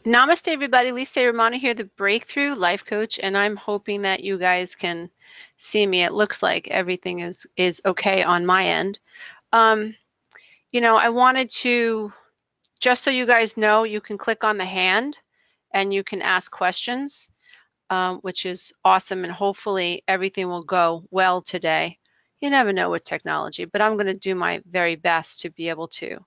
Namaste, everybody. Lisa A Romano here, the Breakthrough Life Coach, and I'm hoping that you guys can see me. It looks like everything is okay on my end. Um, I wanted to, just so you guys know, you can click on the hand and you can ask questions, which is awesome, and hopefully everything will go well today. You never know with technology, but I'm going to do my very best to be able to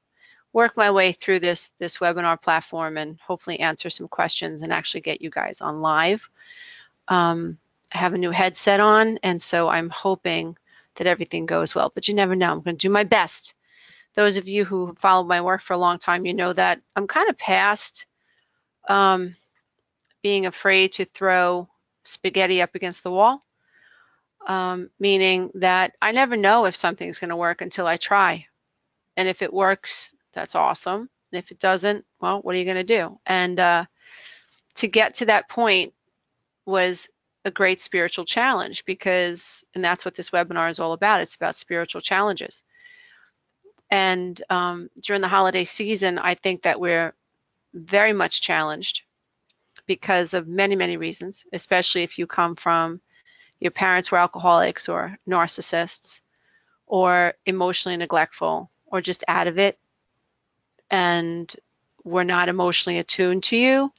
work my way through this webinar platform and hopefully answer some questions and actually get you guys on live. I have a new headset on, and so I'm hoping that everything goes well, but you never know. I'm going to do my best. Those of you who followed my work for a long time, you know that I'm kind of past being afraid to throw spaghetti up against the wall, meaning that I never know if something's going to work until I try. And if it works, that's awesome. And if it doesn't, well, what are you going to do? And to get to that point was a great spiritual challenge because, and that's what this webinar is all about. It's about spiritual challenges. And during the holiday season, I think that we're very much challenged because of many, many reasons, especially if you come from your parents were alcoholics or narcissists or emotionally neglectful or just out of it and we're not emotionally attuned to you.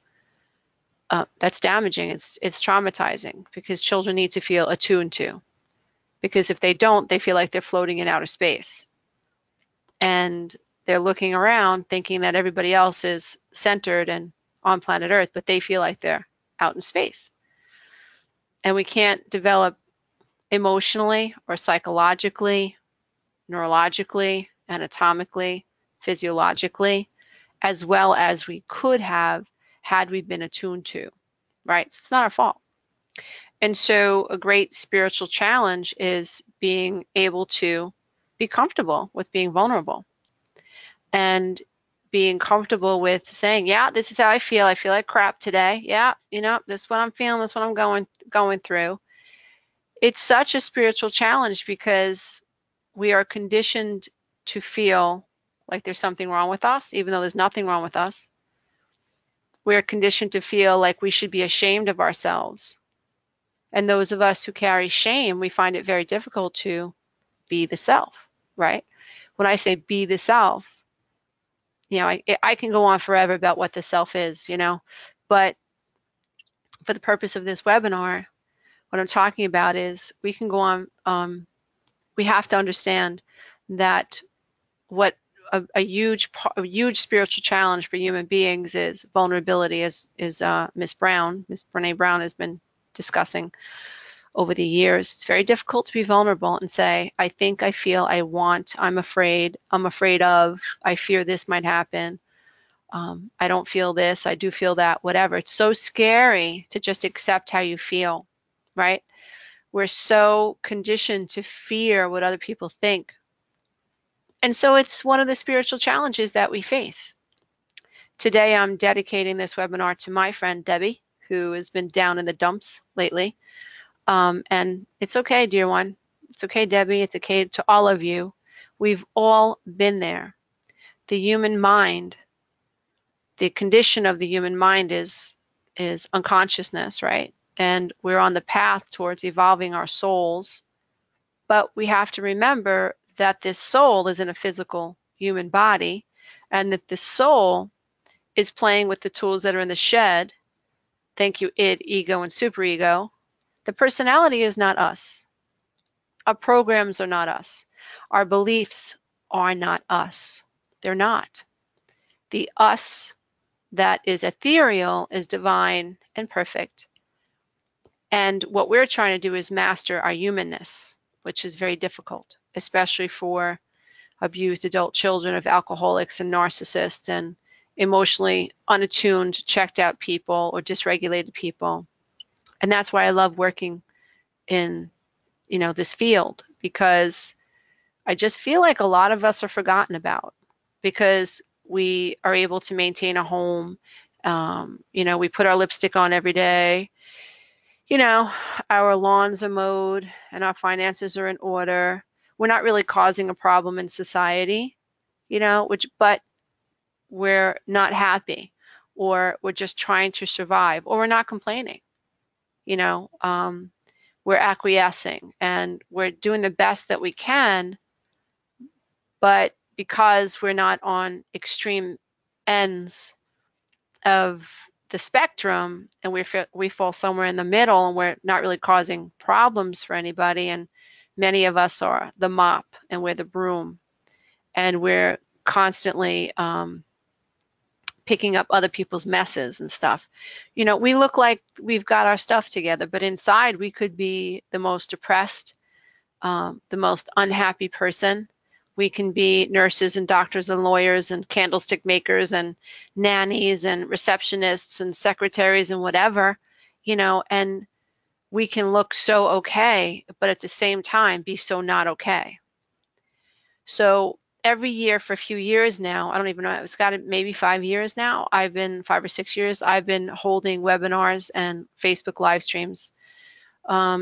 That's damaging. It's traumatizing because children need to feel attuned to, because if they don't, they feel like they're floating in outer space and they're looking around thinking that everybody else is centered and on planet Earth, but they feel like they're out in space. And we can't develop emotionally or psychologically, neurologically, anatomically, physiologically, as well as we could have had we been attuned to, right? So it's not our fault. And so a great spiritual challenge is being able to be comfortable with being vulnerable and being comfortable with saying, yeah, this is how I feel. I feel like crap today. Yeah, this is what I'm feeling. This is what I'm going through. It's such a spiritual challenge because we are conditioned to feel like there's something wrong with us, even though there's nothing wrong with us. We are conditioned to feel like we should be ashamed of ourselves. And those of us who carry shame, we find it very difficult to be the self, right? When I say be the self, I can go on forever about what the self is, but for the purpose of this webinar, what I'm talking about is we can go on, we have to understand that what a huge spiritual challenge for human beings is vulnerability, as Miss Brene Brown has been discussing over the years. It's very difficult to be vulnerable and say, I think, I feel, I want, I'm afraid of, I fear this might happen. I don't feel this, I do feel that, whatever. It's so scary to just accept how you feel, right? We're so conditioned to fear what other people think. And so it's one of the spiritual challenges that we face. Today, I'm dedicating this webinar to my friend, Debbie, who has been down in the dumps lately. And it's okay, dear one. It's okay, Debbie. It's okay to all of you. We've all been there. The human mind, the condition of the human mind is unconsciousness, right? And we're on the path towards evolving our souls. But we have to remember that this soul is in a physical human body, and that the soul is playing with the tools that are in the shed. Thank you, id, ego, and superego. The personality is not us. Our programs are not us. Our beliefs are not us. They're not. The us that is ethereal is divine and perfect. And what we're trying to do is master our humanness, which is very difficult, especially for abused adult children of alcoholics and narcissists and emotionally unattuned, checked out people or dysregulated people. And that's why I love working in, this field, because I just feel like a lot of us are forgotten about because we are able to maintain a home. We put our lipstick on every day. Our lawns are mowed and our finances are in order. We're not really causing a problem in society, but we're not happy. or we're just trying to survive, or we're not complaining. You know, we're acquiescing and we're doing the best that we can, but because we're not on extreme ends of the spectrum and we fall somewhere in the middle and we're not really causing problems for anybody, and many of us are the mop and we're the broom and we're constantly picking up other people's messes and stuff. You know, we look like we've got our stuff together, but inside we could be the most depressed, the most unhappy person. We can be nurses and doctors and lawyers and candlestick makers and nannies and receptionists and secretaries and whatever, you know, and we can look so okay, but at the same time be so not okay. So every year for a few years now, I don't even know, it's got maybe 5 years now, 5 or 6 years, I've been holding webinars and Facebook live streams,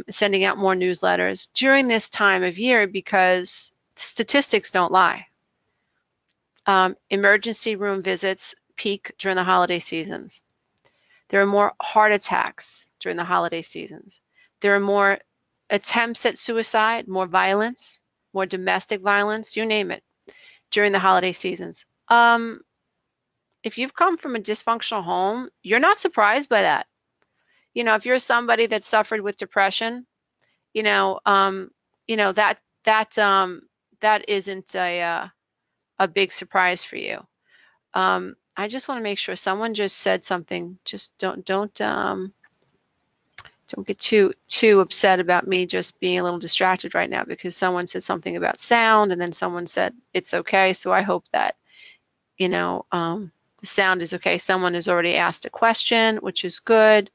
sending out more newsletters during this time of year because statistics don't lie. Emergency room visits peak during the holiday seasons. There are more heart attacks during the holiday seasons. There are more attempts at suicide, more violence, more domestic violence, you name it, during the holiday seasons. If you've come from a dysfunctional home, you're not surprised by that. You know, if you're somebody that suffered with depression, you know, that isn't a big surprise for you. I just want to make sure someone just said something. Just don't get too upset about me just being a little distracted right now, because someone said something about sound and then someone said it's okay. So I hope that, you know, the sound is okay. Someone has already asked a question, which is good.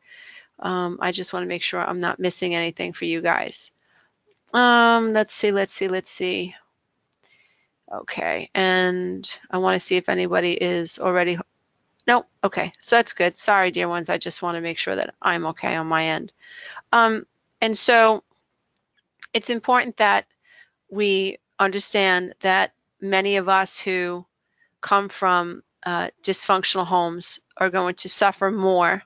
I just want to make sure I'm not missing anything for you guys. Let's see. Okay, and I want to see if anybody is already, no, okay, so that's good. Sorry, dear ones, I just want to make sure that I'm okay on my end. And so it's important that we understand that many of us who come from dysfunctional homes are going to suffer more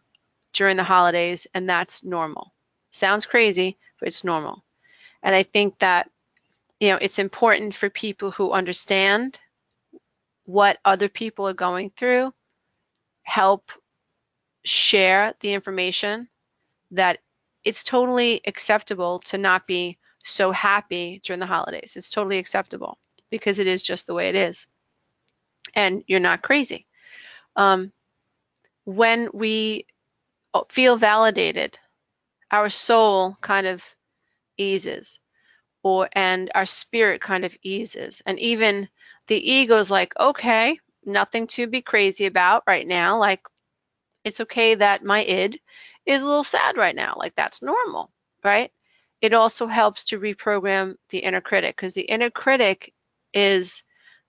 during the holidays, and that's normal. Sounds crazy, but it's normal. And I think that, you know, it's important for people who understand what other people are going through, help share the information that it's totally acceptable to not be so happy during the holidays. It's totally acceptable because it is just the way it is. And you're not crazy. When we feel validated, our soul kind of eases, and our spirit kind of eases. And even the ego's like, okay, nothing to be crazy about right now. Like, it's okay that my id is a little sad right now. Like, that's normal, right? It also helps to reprogram the inner critic, because the inner critic is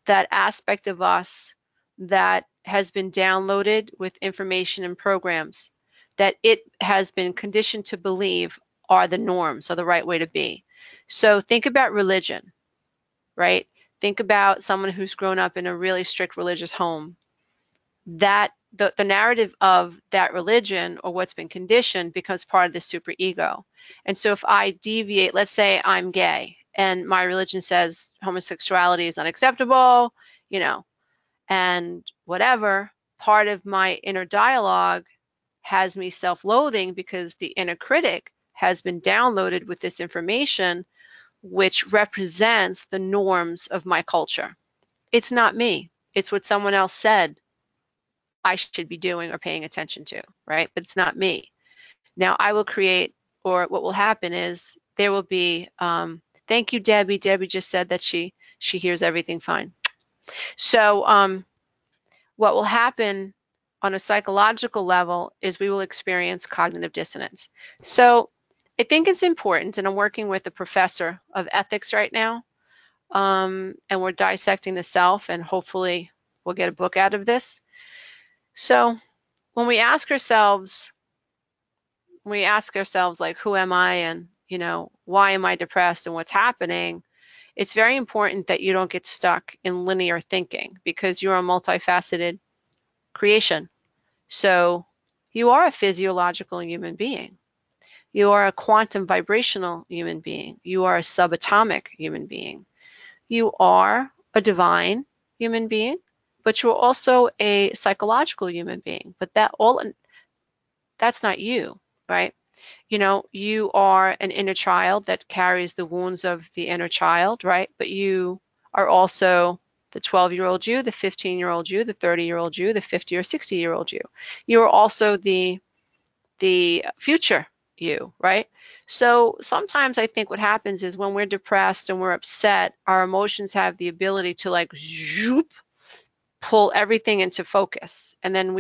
that aspect of us that has been downloaded with information and programs that it has been conditioned to believe are the norms, are the right way to be. So think about religion, right? Think about someone who's grown up in a really strict religious home. That the narrative of that religion or what's been conditioned becomes part of the superego. And so if I deviate, let's say I'm gay and my religion says homosexuality is unacceptable, you know, and whatever, part of my inner dialogue has me self-loathing because the inner critic has been downloaded with this information which represents the norms of my culture. It's not me. It's what someone else said I should be doing or paying attention to, right? But it's not me. Now I will create, or what will happen is there will be, thank you, Debbie. Debbie just said that she hears everything fine. So what will happen on a psychological level is we will experience cognitive dissonance. So I think it's important, and I'm working with a professor of ethics right now, and we're dissecting the self, and hopefully we'll get a book out of this. So when we ask ourselves like, who am I, and, you know, why am I depressed and what's happening, it's very important that you don't get stuck in linear thinking, because you're a multifaceted creation. So you are a physiological human being. You are a quantum vibrational human being. You are a subatomic human being. You are a divine human being, but you're also a psychological human being. But that's not you, right? You are an inner child that carries the wounds of the inner child, right? But you are also the 12-year-old you, the 15-year-old you, the 30-year-old you, the 50 or 60-year-old you. You are also the future you, right? So sometimes I think what happens is when we're depressed and we're upset, our emotions have the ability to like zoop, pull everything into focus. And then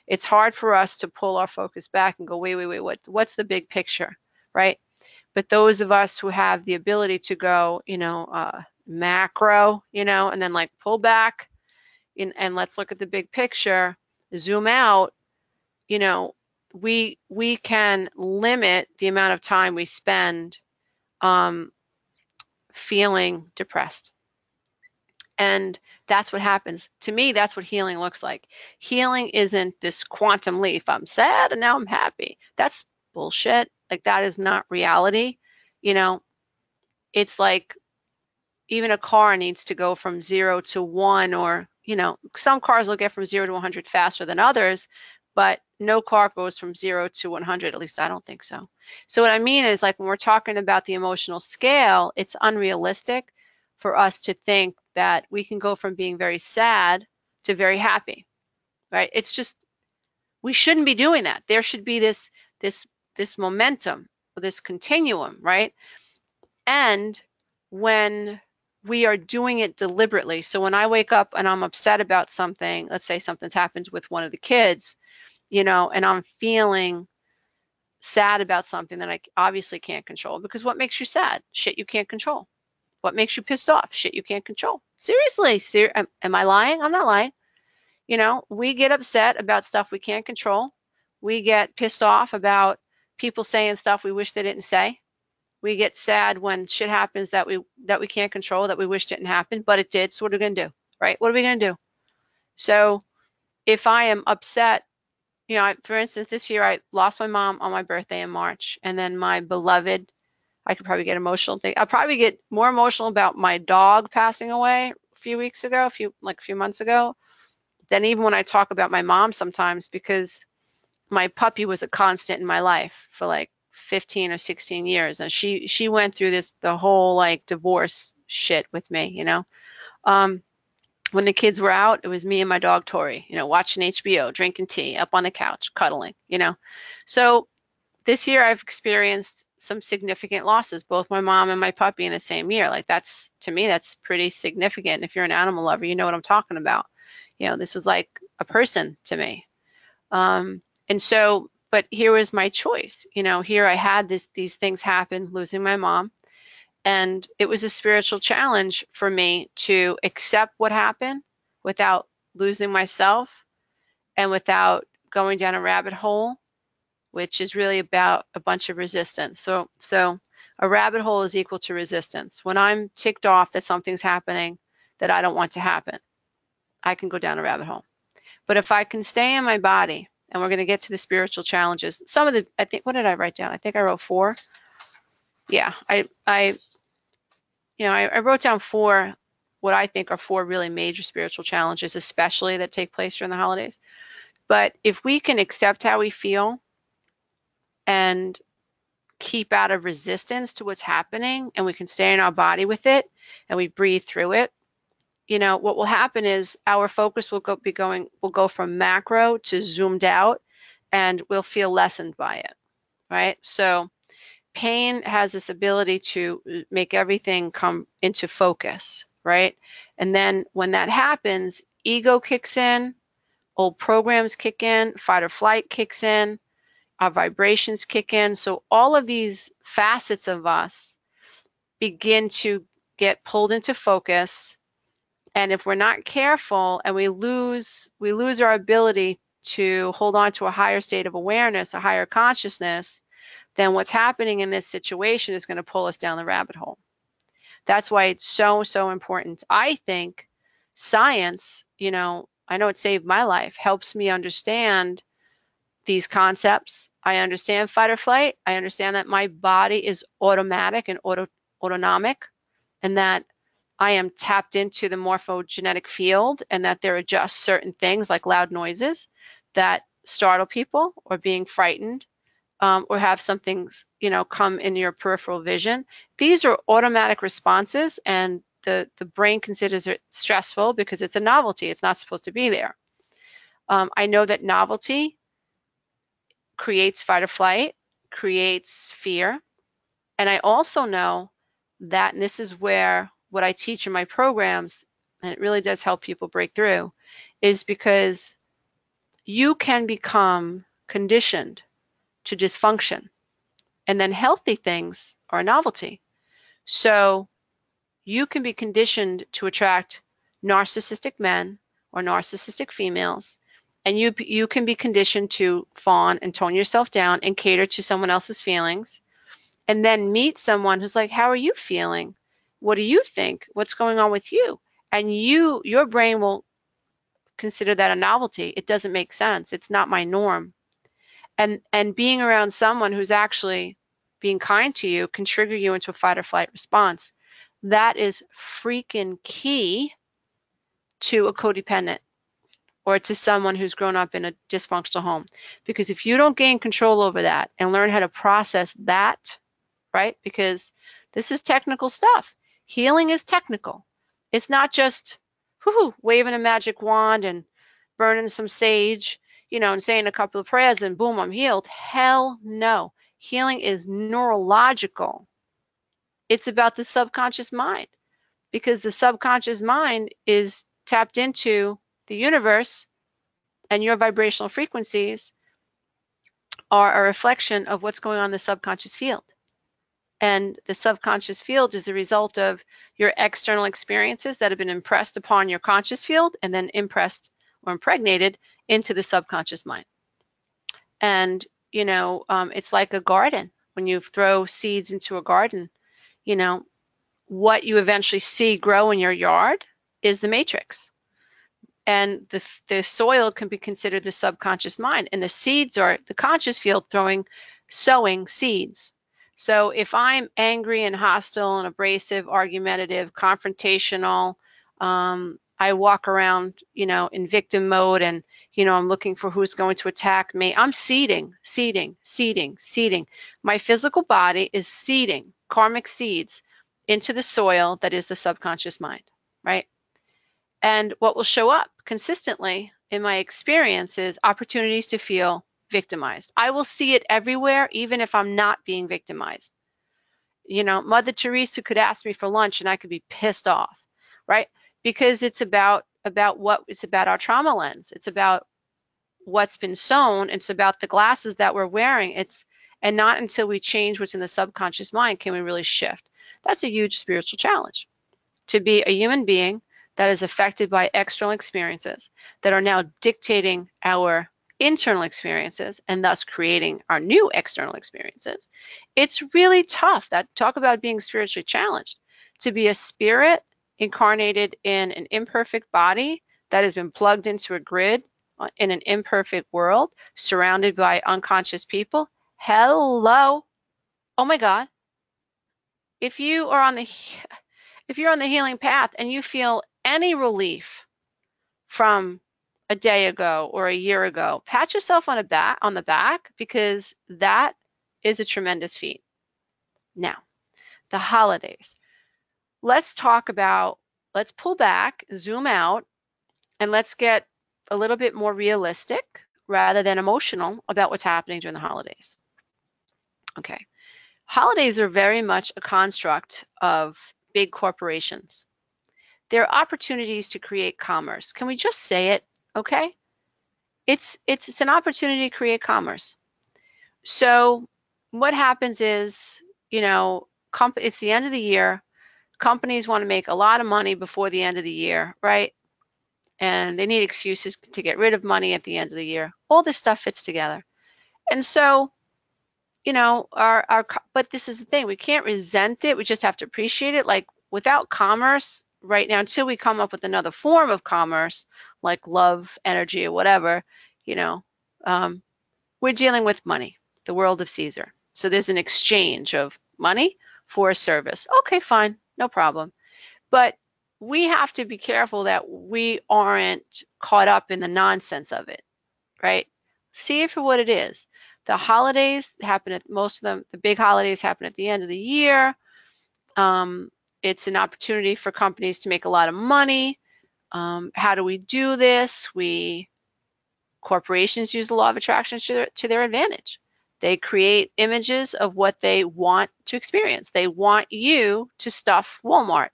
it's hard for us to pull our focus back and go, wait, what's the big picture, right? But those of us who have the ability to go, macro, and then like pull back and let's look at the big picture, zoom out, we can limit the amount of time we spend feeling depressed. And that's what happens. To me, that's what healing looks like. Healing isn't this quantum leap. I'm sad and now I'm happy. That's bullshit. Like, that is not reality. It's like even a car needs to go from 0 to 1, or, some cars will get from 0 to 100 faster than others, but no car goes from 0 to 100, at least I don't think so. So what I mean is, like, when we're talking about the emotional scale, it's unrealistic for us to think that we can go from being very sad to very happy, right? It's just, we shouldn't be doing that. There should be this momentum, this continuum, right? And when we are doing it deliberately, so when I wake up and I'm upset about something, let's say something's happened with one of the kids, and I'm feeling sad about something that I obviously can't control, because what makes you sad? Shit you can't control. What makes you pissed off? Shit you can't control. Seriously, am I lying? I'm not lying. We get upset about stuff we can't control. We get pissed off about people saying stuff we wish they didn't say. We get sad when shit happens that we can't control, that we wish didn't happen, but it did. So what are we going to do, right? What are we going to do? So if I am upset, for instance, this year I lost my mom on my birthday in March, and then my beloved, I could probably get emotional. I'll probably get more emotional about my dog passing away a few months ago, than even when I talk about my mom sometimes, because my puppy was a constant in my life for like 15 or 16 years, and she went through the whole like divorce shit with me. When the kids were out, it was me and my dog Tori, watching HBO, drinking tea, up on the couch, cuddling. So this year I've experienced some significant losses, both my mom and my puppy in the same year. Like, to me that's pretty significant. If you're an animal lover, you know what I'm talking about. This was like a person to me. But here was my choice. Here I had these things happen, losing my mom, and it was a spiritual challenge for me to accept what happened without losing myself and without going down a rabbit hole, which is really about a bunch of resistance. So a rabbit hole is equal to resistance. When I'm ticked off that something's happening that I don't want to happen, I can go down a rabbit hole. But if I can stay in my body, and we're going to get to the spiritual challenges. I think, what did I write down? I think I wrote 4. Yeah, I wrote down 4, what I think are 4 really major spiritual challenges, especially that take place during the holidays. But if we can accept how we feel and keep out of resistance to what's happening, and we can stay in our body with it, and we breathe through it, what will happen is our focus will go from macro to zoomed out, and we'll feel lessened by it, right? So pain has this ability to make everything come into focus, right? And then when that happens, ego kicks in, old programs kick in, fight or flight kicks in, our vibrations kick in. So all of these facets of us begin to get pulled into focus. And if we're not careful and we lose our ability to hold on to a higher state of awareness, a higher consciousness, then what's happening in this situation is going to pull us down the rabbit hole. That's why it's so, so important. I think science, I know it saved my life, helps me understand these concepts. I understand fight or flight. I understand that my body is automatic and autonomic, and that I am tapped into the morphogenetic field, and that there are just certain things like loud noises that startle people, or being frightened, or have something, come in your peripheral vision. These are automatic responses, and the brain considers it stressful because it's a novelty. It's not supposed to be there. I know that novelty creates fight or flight, creates fear. And I also know that, and this is where what I teach in my programs, and it really does help people break through, is because you can become conditioned to dysfunction, and then healthy things are a novelty. So you can be conditioned to attract narcissistic men or narcissistic females, and you can be conditioned to fawn and tone yourself down and cater to someone else's feelings, and then meet someone who's like, how are you feeling? What do you think? What's going on with you? And your brain will consider that a novelty. It doesn't make sense. It's not my norm. And being around someone who's actually being kind to you can trigger you into a fight or flight response. That is freaking key to a codependent, or to someone who's grown up in a dysfunctional home. Because if you don't gain control over that and learn how to process that, right? Because this is technical stuff. Healing is technical. It's not just waving a magic wand and burning some sage, and saying a couple of prayers and boom, I'm healed. Hell no. Healing is neurological. It's about the subconscious mind, because the subconscious mind is tapped into the universe, and your vibrational frequencies are a reflection of what's going on in the subconscious field. And the subconscious field is the result of your external experiences that have been impressed upon your conscious field, and then impressed or impregnated into the subconscious mind. And, it's like a garden. When you throw seeds into a garden, what you eventually see grow in your yard is the matrix. And the soil can be considered the subconscious mind, and the seeds are the conscious field sowing seeds. So if I'm angry and hostile and abrasive, argumentative, confrontational, I walk around, in victim mode, and, I'm looking for who's going to attack me. I'm seeding. My physical body is seeding karmic seeds into the soil that is the subconscious mind, right? And what will show up consistently in my experience is opportunities to feel victimized. I will see it everywhere, even if I'm not being victimized. Mother Teresa could ask me for lunch and I could be pissed off, right? Because it's about our trauma lens. It's about what's been sown. It's about the glasses that we're wearing. And not until we change what's in the subconscious mind can we really shift. That's a huge spiritual challenge, to be a human being that is affected by external experiences that are now dictating our internal experiences, and thus creating our new external experiences. It's really tough. Talk about being spiritually challenged. To be a spirit incarnated in an imperfect body that has been plugged into a grid in an imperfect world, surrounded by unconscious people. Hello. Oh my God. If you're on the healing path and you feel any relief from a day ago or a year ago, pat yourself on the back, because that is a tremendous feat. Now, the holidays. Let's pull back, zoom out, and let's get a little bit more realistic rather than emotional about what's happening during the holidays. Okay. Holidays are very much a construct of big corporations. They're opportunities to create commerce. Can we just say it? Okay. It's an opportunity to create commerce. So what happens is, it's the end of the year. Companies want to make a lot of money before the end of the year, right? And they need excuses to get rid of money at the end of the year. All this stuff fits together. And so, but this is the thing, we can't resent it. We just have to appreciate it. Like, without commerce right now, until we come up with another form of commerce, like love, energy, or whatever, we're dealing with money, the world of Caesar. So there's an exchange of money for a service. Okay, fine, no problem. But we have to be careful that we aren't caught up in the nonsense of it, right? See it for what it is. The holidays happen at most of them, the big holidays happen at the end of the year. It's an opportunity for companies to make a lot of money. How do we do this? Corporations use the law of attraction to their advantage. They create images of what they want to experience. They want you to stuff Walmart.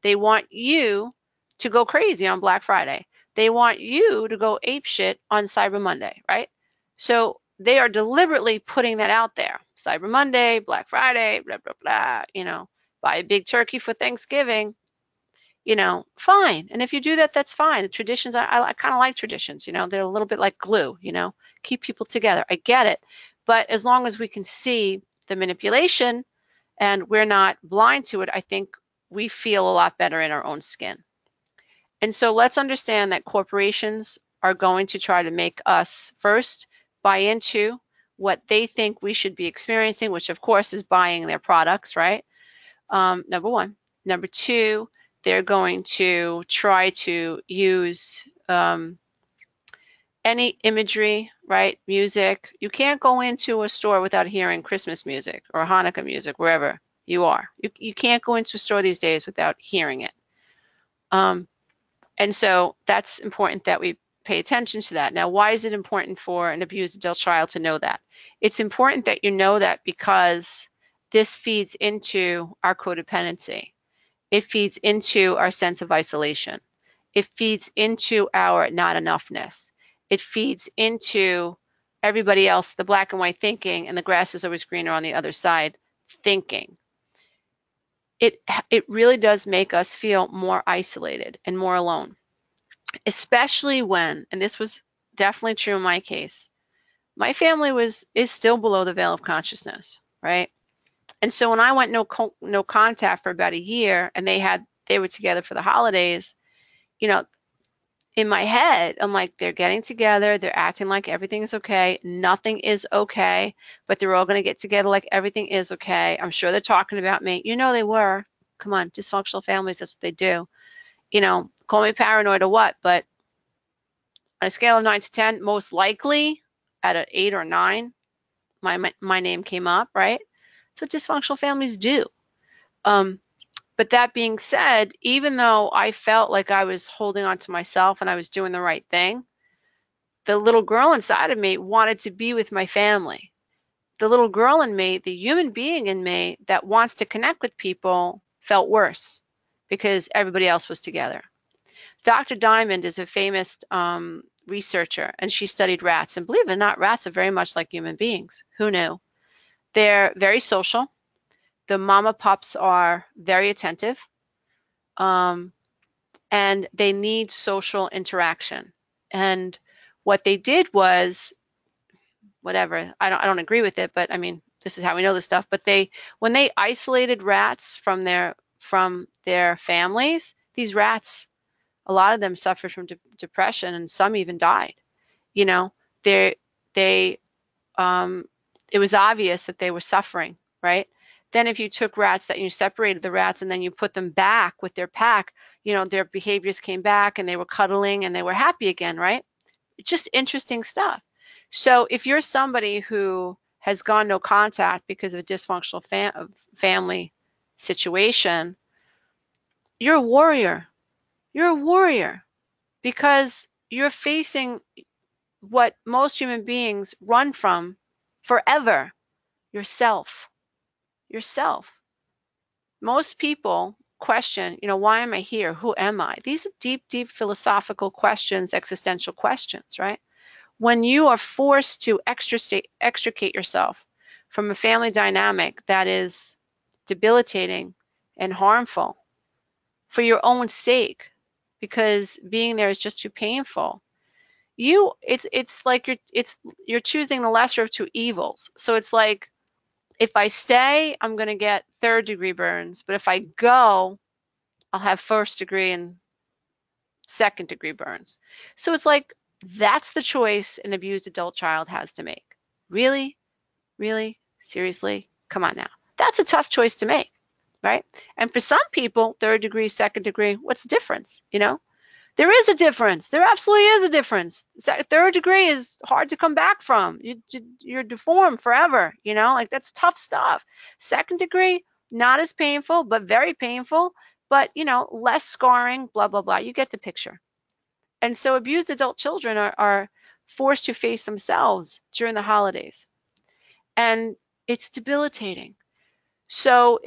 They want you to go crazy on Black Friday. They want you to go apeshit on Cyber Monday, right? So they are deliberately putting that out there. Cyber Monday, Black Friday, blah, blah, blah, buy a big turkey for Thanksgiving, fine. And if you do that, that's fine. Traditions, I kind of like traditions, they're a little bit like glue, keep people together. I get it. But as long as we can see the manipulation and we're not blind to it, I think we feel a lot better in our own skin. And so let's understand that corporations are going to try to make us first buy into what they think we should be experiencing, which of course is buying their products, right? Number one. Number two, they're going to try to use any imagery, right? Music. You can't go into a store without hearing Christmas music or Hanukkah music, wherever you are. You can't go into a store these days without hearing it. And so that's important that we pay attention to that. Now, why is it important for an abused adult child to know that? It's important that you know that because this feeds into our codependency. It feeds into our sense of isolation. It feeds into our not enough-ness. It feeds into everybody else, the black and white thinking, and the grass is always greener on the other side thinking. It really does make us feel more isolated and more alone, especially when, and this was definitely true in my case, my family is still below the veil of consciousness, right? And so when I went no contact for about a year, and they were together for the holidays, in my head, I'm like, they're getting together, they're acting like everything's okay, nothing is okay, but they're all going to get together like everything is okay. I'm sure they're talking about me. They were. Come on, dysfunctional families, that's what they do. Call me paranoid or what, but on a scale of 9 to 10, most likely at an 8 or 9, my name came up, right? That's what dysfunctional families do. But that being said, even though I felt like I was holding on to myself and I was doing the right thing, the little girl inside of me wanted to be with my family. The little girl in me, the human being in me that wants to connect with people, felt worse because everybody else was together. Dr. Diamond is a famous researcher, and she studied rats. And believe it or not, rats are very much like human beings. Who knew? They're very social. The mama pups are very attentive, and they need social interaction. And what they did was, whatever, I don't agree with it, but I mean, this is how we know this stuff. But when they isolated rats from their families, these rats, a lot of them suffered from depression, and some even died. It was obvious that they were suffering, right? Then if you took rats that you separated the rats and then you put them back with their pack, their behaviors came back and they were cuddling and they were happy again, right? It's just interesting stuff. So if you're somebody who has gone no contact because of a dysfunctional family situation, you're a warrior. You're a warrior because you're facing what most human beings run from forever, yourself. Most people question, why am I here? Who am I? These are deep, deep philosophical questions, existential questions, right? When you are forced to extricate yourself from a family dynamic that is debilitating and harmful for your own sake, because being there is just too painful, it's like you're choosing the lesser of two evils. So it's like, if I stay, I'm going to get 3rd-degree burns, but if I go, I'll have 1st-degree and 2nd-degree burns. So it's like, that's the choice an abused adult child has to make. Really? Really? Seriously? Come on now. That's a tough choice to make, right? And for some people, third degree, second degree, what's the difference? There is a difference. There absolutely is a difference. Third degree is hard to come back from. You're deformed forever, like that's tough stuff. Second degree, not as painful, but very painful, but less scarring, blah, blah, blah. You get the picture. And so abused adult children are forced to face themselves during the holidays. And it's debilitating. So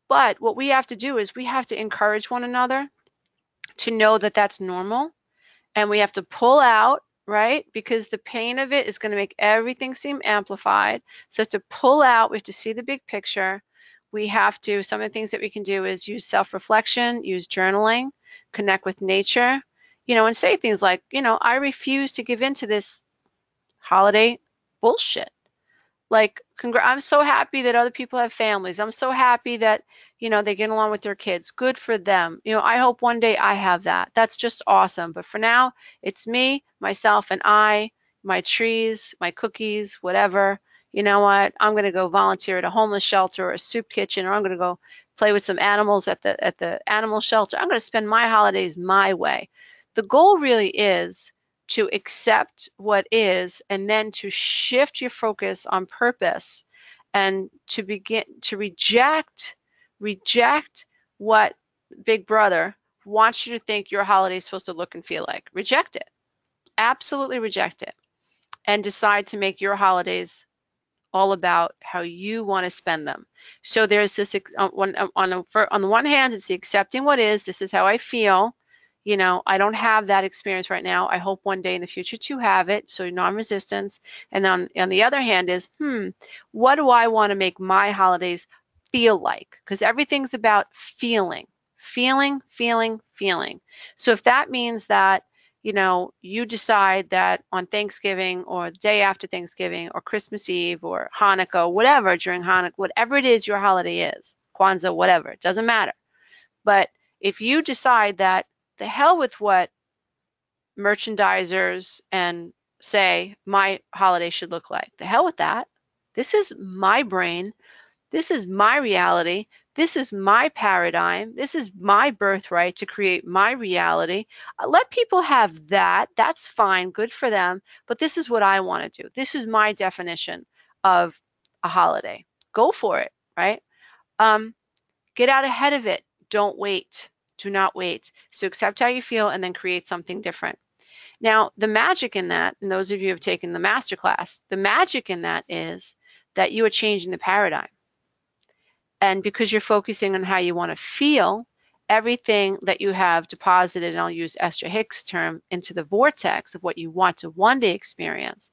but what we have to do is we have to encourage one another to know that that's normal, and we have to pull out, right? Because the pain of it is going to make everything seem amplified. So to pull out, we have to see the big picture. We have to, some of the things that we can do is use self-reflection, use journaling, connect with nature, and say things like, I refuse to give in to this holiday bullshit. Like, I'm so happy that other people have families. I'm so happy that, they get along with their kids. Good for them. I hope one day I have that. That's just awesome. But for now, it's me, myself, and I, my trees, my cookies, whatever. You know what? I'm going to go volunteer at a homeless shelter or a soup kitchen, or I'm going to go play with some animals at the animal shelter. I'm going to spend my holidays my way. The goal really is to accept what is, and then to shift your focus on purpose, and to begin to reject what Big Brother wants you to think your holiday is supposed to look and feel like. Reject it. Absolutely reject it. And decide to make your holidays all about how you want to spend them. So there's this, on the one hand, it's the accepting what is. This is how I feel. I don't have that experience right now. I hope one day in the future to have it, so non-resistance. And on the other hand is, what do I want to make my holidays feel like? Because everything's about feeling. So if that means that, you decide that on Thanksgiving or the day after Thanksgiving or Christmas Eve or Hanukkah, whatever, during Hanukkah, whatever it is your holiday is, Kwanzaa, whatever, it doesn't matter. But if you decide that the hell with what merchandisers and say my holiday should look like, the hell with that. This is my brain. This is my reality. This is my paradigm. This is my birthright to create my reality. Let people have that. That's fine. Good for them. But this is what I want to do. This is my definition of a holiday. Go for it, right? Get out ahead of it. Don't wait. Do not wait. So accept how you feel and then create something different. Now, the magic in that, and those of you who have taken the masterclass, the magic in that is that you are changing the paradigm. And because you're focusing on how you want to feel, everything that you have deposited, and I'll use Esther Hicks' term, into the vortex of what you want to one day experience,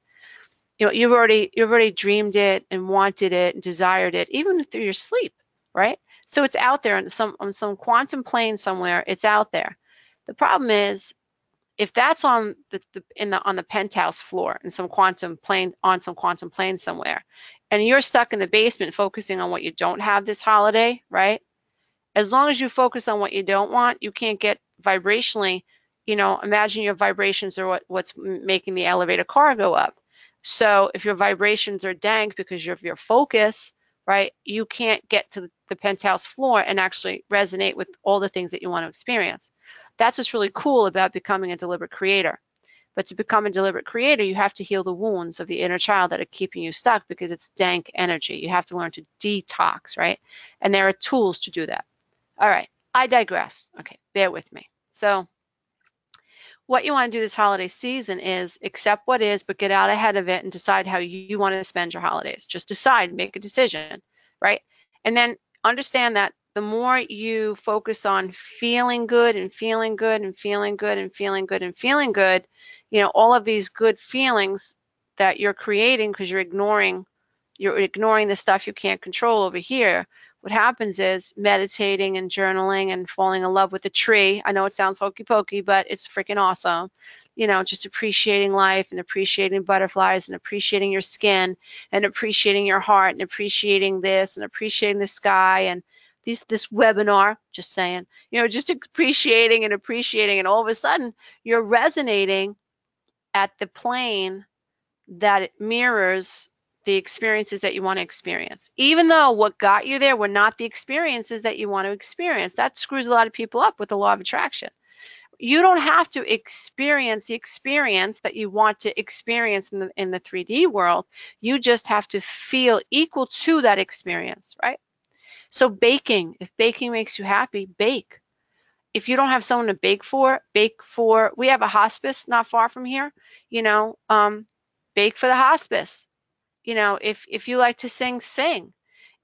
you've already dreamed it and wanted it and desired it, even through your sleep, right? So it's out there on some quantum plane somewhere. It's out there. The problem is, if that's on the penthouse floor in some quantum plane, on some quantum plane somewhere, and you're stuck in the basement focusing on what you don't have this holiday, right? As long as you focus on what you don't want, you can't get vibrationally, imagine your vibrations are what's making the elevator car go up. So if your vibrations are dank because of your focus, right, you can't get to the penthouse floor and actually resonate with all the things that you want to experience. That's what's really cool about becoming a deliberate creator. But to become a deliberate creator, you have to heal the wounds of the inner child that are keeping you stuck because it's dank energy. You have to learn to detox, right? And there are tools to do that. All right, I digress. Okay, bear with me. So what you want to do this holiday season is accept what is, but get out ahead of it and decide how you want to spend your holidays. Just decide, make a decision, right? And then understand that the more you focus on feeling good and feeling good and feeling good and feeling good and feeling good, all of these good feelings that you're creating because you're ignoring the stuff you can't control over here. What happens is meditating and journaling and falling in love with a tree. I know it sounds hokey pokey, but it's freaking awesome. Just appreciating life and appreciating butterflies and appreciating your skin and appreciating your heart and appreciating this and appreciating the sky and this webinar, just saying, just appreciating, and all of a sudden you're resonating at the plane that it mirrors the experiences that you want to experience. Even though what got you there were not the experiences that you want to experience. That screws a lot of people up with the law of attraction. You don't have to experience the experience that you want to experience in the 3D world. You just have to feel equal to that experience, right? So baking, if baking makes you happy, bake. If you don't have someone to bake for, we have a hospice not far from here, bake for the hospice. If you like to sing, sing.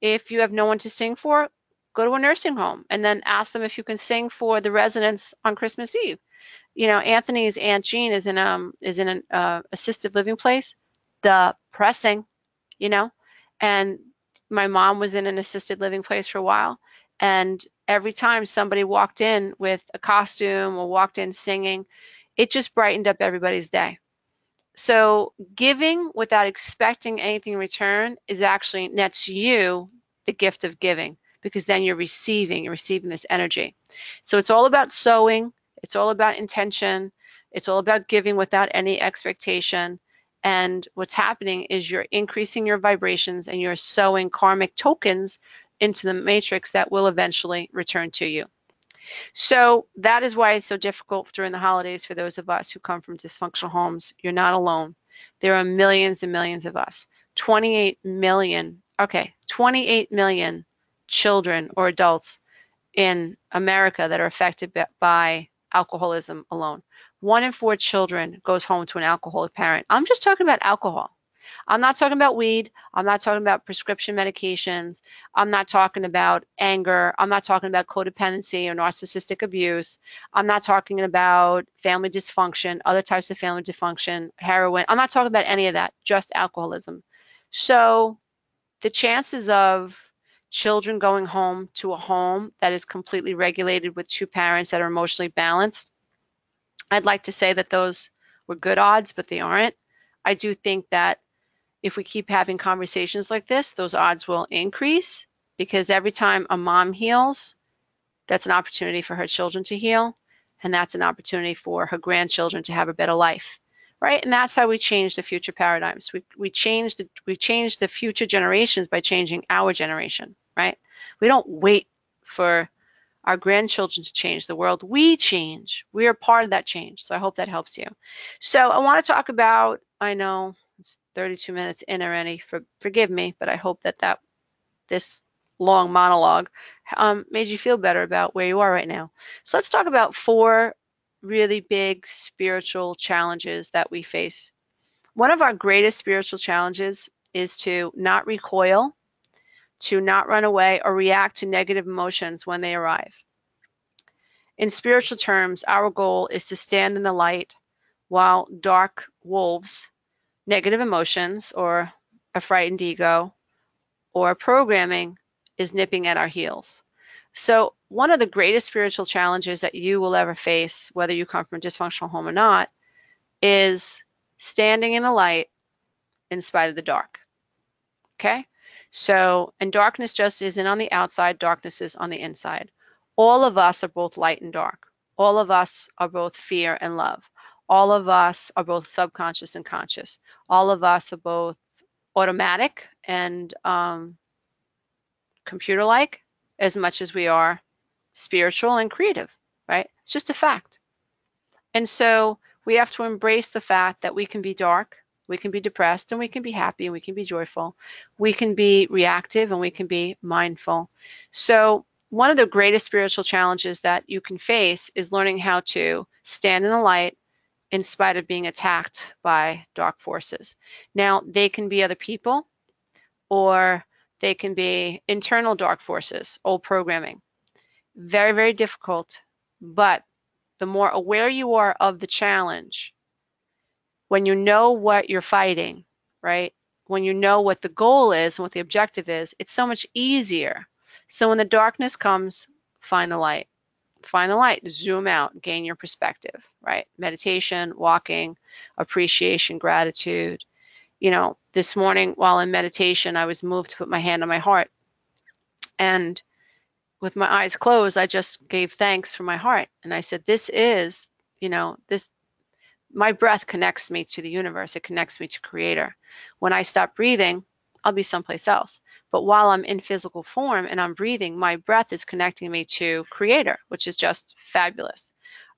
If you have no one to sing for, go to a nursing home and then ask them if you can sing for the residents on Christmas Eve. Anthony's Aunt Jean is in an assisted living place. Depressing, and my mom was in an assisted living place for a while, and every time somebody walked in with a costume or walked in singing, it just brightened up everybody's day. So giving without expecting anything in return is actually nets you the gift of giving, because then you're receiving this energy. So it's all about sowing, it's all about intention, it's all about giving without any expectation. And what's happening is you're increasing your vibrations and you're sowing karmic tokens into the matrix that will eventually return to you. So that is why it's so difficult during the holidays for those of us who come from dysfunctional homes. You're not alone. There are millions and millions of us. 28 million children or adults in America that are affected by alcoholism alone. 1 in 4 children goes home to an alcoholic parent. I'm just talking about alcohol. I'm not talking about weed. I'm not talking about prescription medications. I'm not talking about anger. I'm not talking about codependency or narcissistic abuse. I'm not talking about family dysfunction, other types of family dysfunction, heroin. I'm not talking about any of that, just alcoholism. So the chances of children going home to a home that is completely regulated with 2 parents that are emotionally balanced, I'd like to say that those were good odds, but they aren't. I do think that if we keep having conversations like this, those odds will increase, because every time a mom heals, that's an opportunity for her children to heal, and that's an opportunity for her grandchildren to have a better life, right? And that's how we change the future paradigms. We change the future generations by changing our generation, right? We don't wait for our grandchildren to change the world. We change. We are part of that change. So I hope that helps you. So I want to talk about, I know it's 32 minutes in already, forgive me, but I hope that this long monologue made you feel better about where you are right now. So let's talk about 4 really big spiritual challenges that we face. One of our greatest spiritual challenges is to not recoil, to not run away or react to negative emotions when they arrive. In spiritual terms, our goal is to stand in the light while dark wolves, negative emotions, or a frightened ego, or programming is nipping at our heels. So one of the greatest spiritual challenges that you will ever face, whether you come from a dysfunctional home or not, is standing in the light in spite of the dark. Okay? So, and darkness just isn't on the outside, darkness is on the inside. All of us are both light and dark. All of us are both fear and love. All of us are both subconscious and conscious. All of us are both automatic and computer-like as much as we are spiritual and creative, right? It's just a fact. And so we have to embrace the fact that we can be dark, we can be depressed, and we can be happy, and we can be joyful. We can be reactive, and we can be mindful. So one of the greatest spiritual challenges that you can face is learning how to stand in the light in spite of being attacked by dark forces. Now, they can be other people, or they can be internal dark forces, old programming. Very, very difficult, but the more aware you are of the challenge, when you know what you're fighting, right? When you know what the goal is and what the objective is, it's so much easier. So when the darkness comes, find the light. Find the light, zoom out, gain your perspective, right? Meditation, walking, appreciation, gratitude. This morning while in meditation, I was moved to put my hand on my heart. And with my eyes closed, I just gave thanks for my heart. And I said, my breath connects me to the universe. It connects me to Creator. When I stop breathing, I'll be someplace else. But while I'm in physical form and I'm breathing, my breath is connecting me to Creator, which is just fabulous.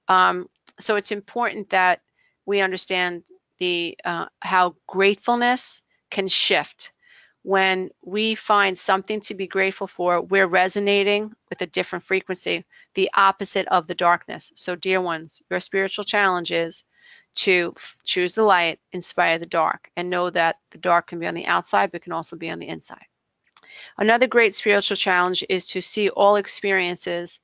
So it's important that we understand the how gratefulness can shift. When we find something to be grateful for, we're resonating with a different frequency, the opposite of the darkness. So dear ones, your spiritual challenge is to choose the light in spite of the dark, and know that the dark can be on the outside but can also be on the inside. Another great spiritual challenge is to see all experiences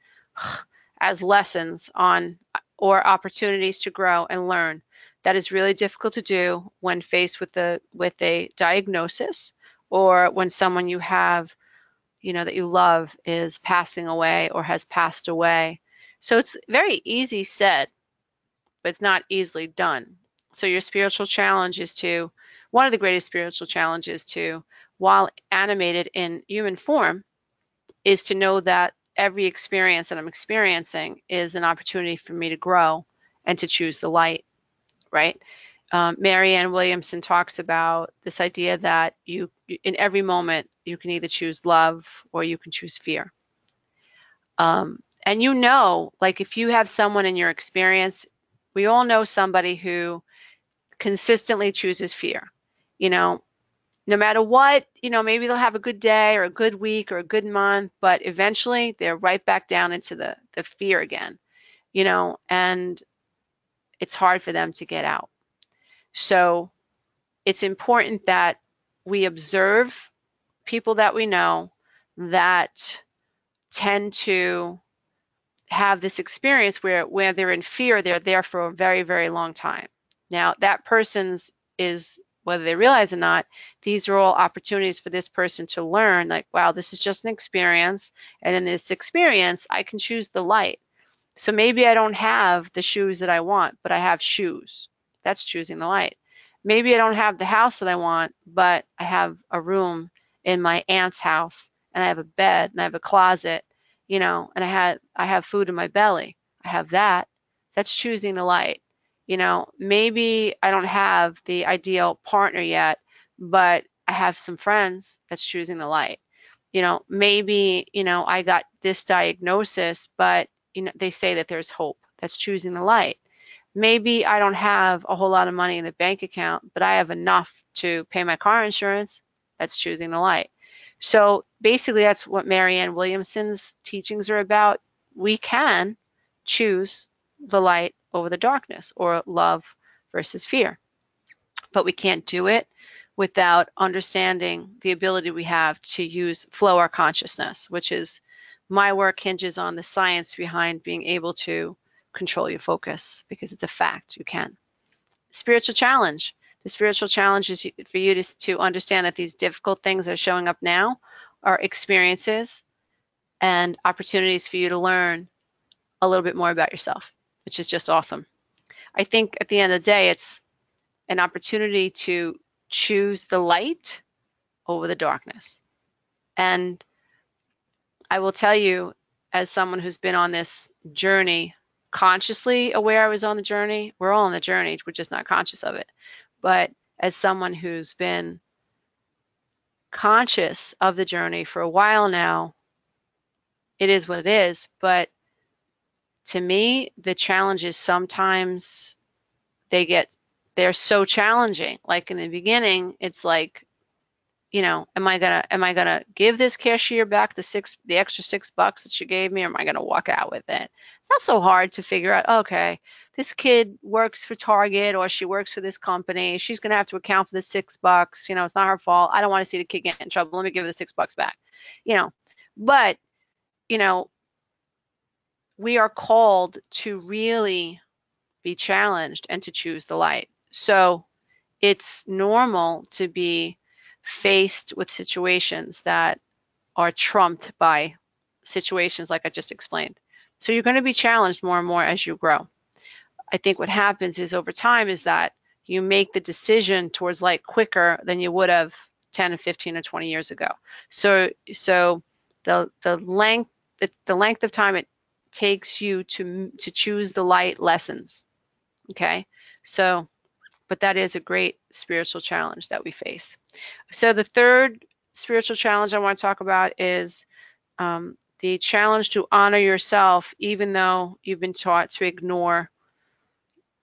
as lessons on or opportunities to grow and learn. That is really difficult to do when faced with a diagnosis, or when someone you have, that you love is passing away or has passed away. So it's very easy said, but it's not easily done. So your spiritual challenge is to, one of the greatest spiritual challenges to, while animated in human form, is to know that every experience that I'm experiencing is an opportunity for me to grow and to choose the light, right? Marianne Williamson talks about this idea that you, in every moment, you can either choose love or you can choose fear. And like if you have someone in your experience, we all know somebody who consistently chooses fear. No matter what, maybe they'll have a good day or a good week or a good month, but eventually they're right back down into the fear again, and it's hard for them to get out. So it's important that we observe people that we know that tend to have this experience where they're in fear, they're there for a very, very long time. Now, that person's is, whether they realize it or not, these are all opportunities for this person to learn, like, wow, this is just an experience, and in this experience, I can choose the light. So maybe I don't have the shoes that I want, but I have shoes. That's choosing the light. Maybe I don't have the house that I want, but I have a room in my aunt's house, and I have a bed, and I have a closet, and I have food in my belly. I have that. That's choosing the light. Maybe I don't have the ideal partner yet, but I have some friends. That's choosing the light. Maybe, I got this diagnosis, but, they say that there's hope. That's choosing the light. Maybe I don't have a whole lot of money in the bank account, but I have enough to pay my car insurance. That's choosing the light. So basically, that's what Marianne Williamson's teachings are about. We can choose the light over the darkness, or love versus fear. But we can't do it without understanding the ability we have to flow our consciousness, which is, my work hinges on the science behind being able to control your focus, because it's a fact, you can. Spiritual challenge. The spiritual challenge is for you to understand that these difficult things that are showing up now are experiences and opportunities for you to learn a little bit more about yourself, which is just awesome. I think at the end of the day, it's an opportunity to choose the light over the darkness. And I will tell you, as someone who's been on this journey, consciously aware I was on the journey, we're all on the journey, we're just not conscious of it. But as someone who's been conscious of the journey for a while now, it is what it is. But to me, the challenges sometimes they're so challenging. Like in the beginning, it's like, am I gonna give this cashier back the extra $6 that she gave me, or am I gonna walk out with it? It's not so hard to figure out, okay, this kid works for Target or she works for this company. She's gonna have to account for the $6. It's not her fault. I don't want to see the kid get in trouble. Let me give her the $6 back. But we are called to really be challenged and to choose the light. So it's normal to be faced with situations that are trumped by situations like I just explained. So you're going to be challenged more and more as you grow. I think what happens is, over time, is that you make the decision towards light quicker than you would have 10 or 15 or 20 years ago. So the length of time it takes you to choose the light lessens. Okay, so But that is a great spiritual challenge that we face. So the third spiritual challenge I want to talk about is the challenge to honor yourself even though you've been taught to ignore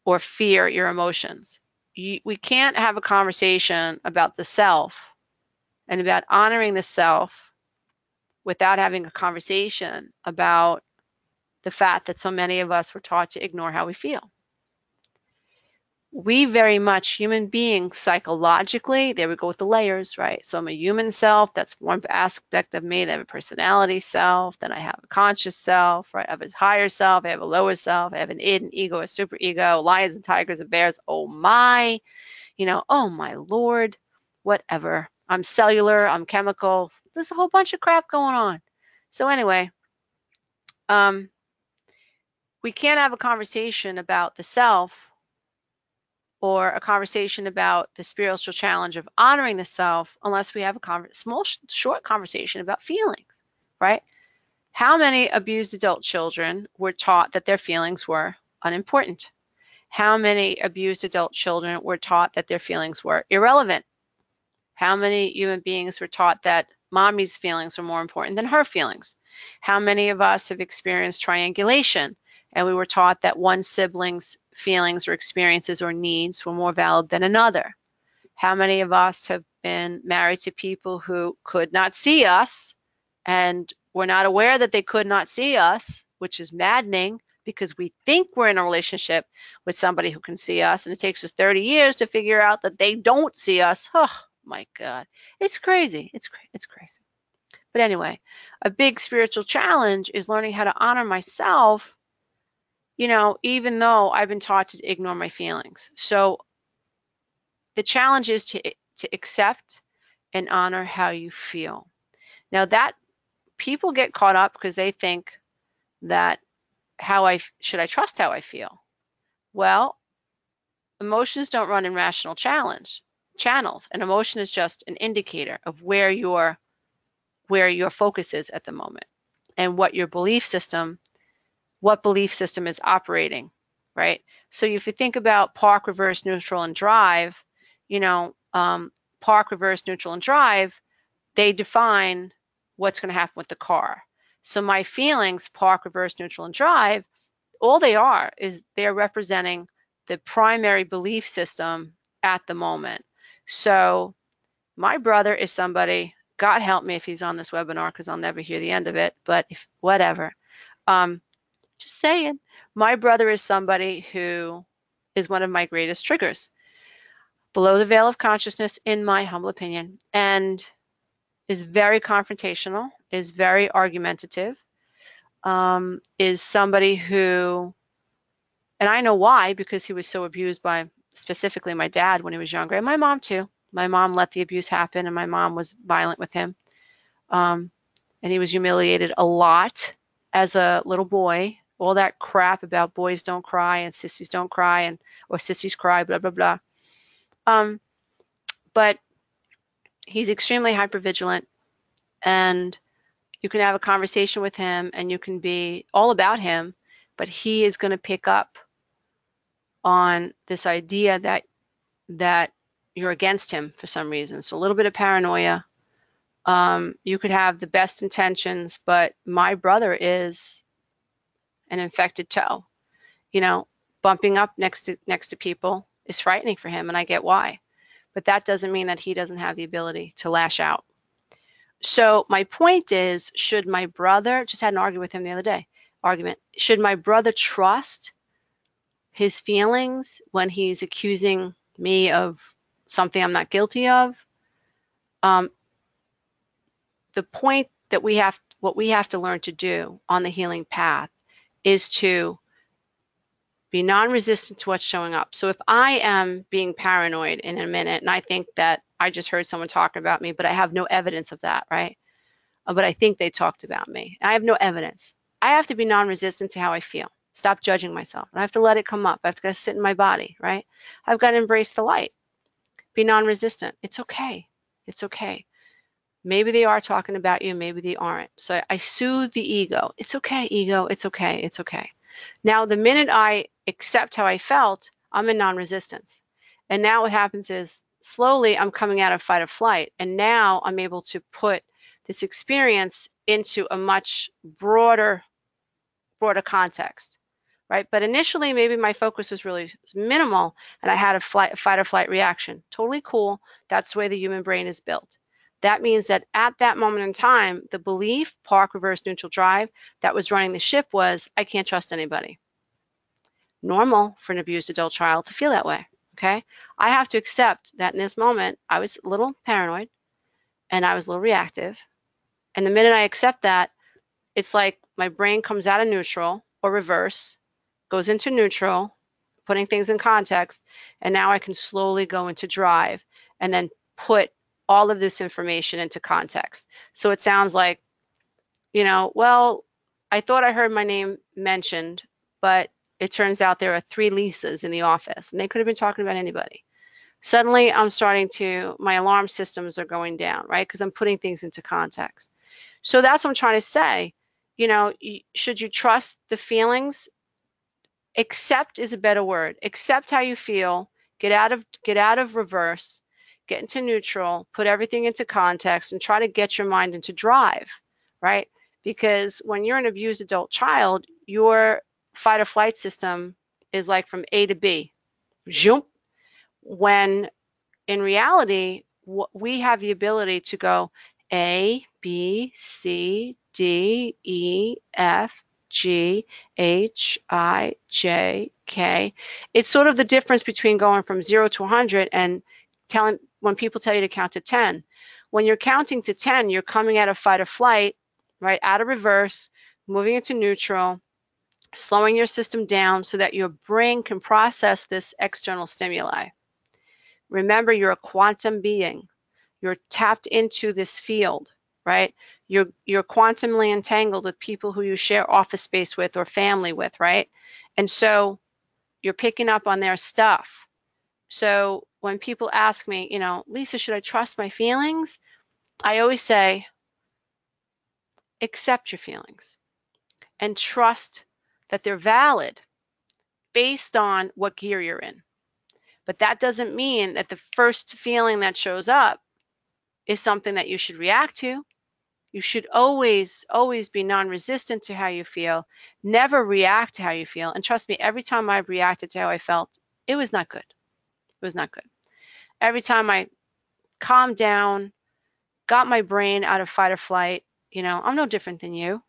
or fear your emotions. We can't have a conversation about the self and about honoring the self without having a conversation about the fact that so many of us were taught to ignore how we feel. We very much, human beings, psychologically, there we go with the layers, right? So I'm a human self, that's one aspect of me. Then I have a personality self, then I have a conscious self, right? I have a higher self, I have a lower self, I have an id, an ego, a super ego, lions and tigers and bears, oh my, oh my Lord, whatever. I'm cellular, I'm chemical, there's a whole bunch of crap going on. So anyway, we can't have a conversation about the self or a conversation about the spiritual challenge of honoring the self unless we have a small, short conversation about feelings, right? How many abused adult children were taught that their feelings were unimportant? How many abused adult children were taught that their feelings were irrelevant? How many human beings were taught that mommy's feelings were more important than her feelings? How many of us have experienced triangulation and we were taught that one sibling's feelings or experiences or needs were more valid than another? How many of us have been married to people who could not see us and were not aware that they could not see us, which is maddening because we think we're in a relationship with somebody who can see us, and it takes us 30 years to figure out that they don't see us. Oh my God, it's crazy. It's crazy. But anyway, a big spiritual challenge is learning how to honor myself, even though I've been taught to ignore my feelings. So the challenge is to accept and honor how you feel. Now that people get caught up because they think that should I trust how I feel? Well, emotions don't run in rational channels. An emotion is just an indicator of where your focus is at the moment and what belief system is operating, right? So if you think about park, reverse, neutral, and drive, park, reverse, neutral, and drive, they define what's going to happen with the car. So my feelings, park, reverse, neutral, and drive, all they are is they're representing the primary belief system at the moment. So my brother is somebody, God help me if he's on this webinar because I'll never hear the end of it, but whatever. Just saying, my brother is somebody who is one of my greatest triggers, below the veil of consciousness, in my humble opinion, and is very confrontational, is very argumentative, is somebody who, and I know why, because he was so abused by specifically my dad when he was younger, and my mom too. My mom let the abuse happen, and my mom was violent with him. And he was humiliated a lot as a little boy. All that crap about boys don't cry and sissies don't cry, or sissies cry, blah, blah, blah. But he's extremely hypervigilant, and you can have a conversation with him and you can be all about him, but he is going to pick up on this idea that you're against him for some reason. So a little bit of paranoia. You could have the best intentions, but my brother is an infected toe. Bumping up next to people is frightening for him, and I get why. But that doesn't mean that he doesn't have the ability to lash out. So my point is, should my brother, just had an argument with him the other day, should my brother trust his feelings when he's accusing me of something I'm not guilty of? The point that what we have to learn to do on the healing path is to be non-resistant to what's showing up. So if I am being paranoid in a minute and I think that I just heard someone talk about me, but I have no evidence of that, right? But I think they talked about me. I have no evidence. I have to be non-resistant to how I feel. Stop judging myself. I have to let it come up. I have to sit in my body, right? I've got to embrace the light. Be non-resistant. It's okay. It's okay. Maybe they are talking about you, maybe they aren't. So I soothe the ego. It's okay, ego. It's okay. It's okay. Now, the minute I accept how I felt, I'm in non-resistance. And now what happens is slowly I'm coming out of fight or flight. And now I'm able to put this experience into a much broader context, right? But initially, maybe my focus was really minimal and I had a fight or flight reaction. Totally cool. That's the way the human brain is built. That means that at that moment in time, the belief, park, reverse, neutral, drive, that was running the ship was, I can't trust anybody. Normal for an abused adult child to feel that way, okay? I have to accept that in this moment, I was a little paranoid and I was a little reactive. And the minute I accept that, it's like my brain comes out of neutral or reverse, goes into neutral, putting things in context, and now I can slowly go into drive and then put all of this information into context. So it sounds like, well, I thought I heard my name mentioned, but it turns out there are 3 Lisas in the office, and they could have been talking about anybody. Suddenly, my alarm systems are going down, right? Because I'm putting things into context. So that's what I'm trying to say. Should you trust the feelings? Accept is a better word. Accept how you feel. Get out of reverse. Get into neutral. Put everything into context and try to get your mind into drive, right? Because when you're an abused adult child, your fight or flight system is like from A to B. Zoom. When in reality, we have the ability to go A, B, C, D, E, F, G, H, I, J, K. It's sort of the difference between going from 0 to 100 and when people tell you to count to 10. When you're counting to 10, you're coming out of fight or flight, right, out of reverse, moving into neutral, slowing your system down so that your brain can process this external stimuli. Remember, you're a quantum being. You're tapped into this field, right? You're quantumly entangled with people who you share office space with or family with, right? And so you're picking up on their stuff. So when people ask me, Lisa, should I trust my feelings? I always say, accept your feelings and trust that they're valid based on what gear you're in. But that doesn't mean that the first feeling that shows up is something that you should react to. You should always be non-resistant to how you feel. Never react to how you feel. And trust me, every time I've reacted to how I felt, it was not good. It was not good. Every time I calmed down, got my brain out of fight or flight, I'm no different than you.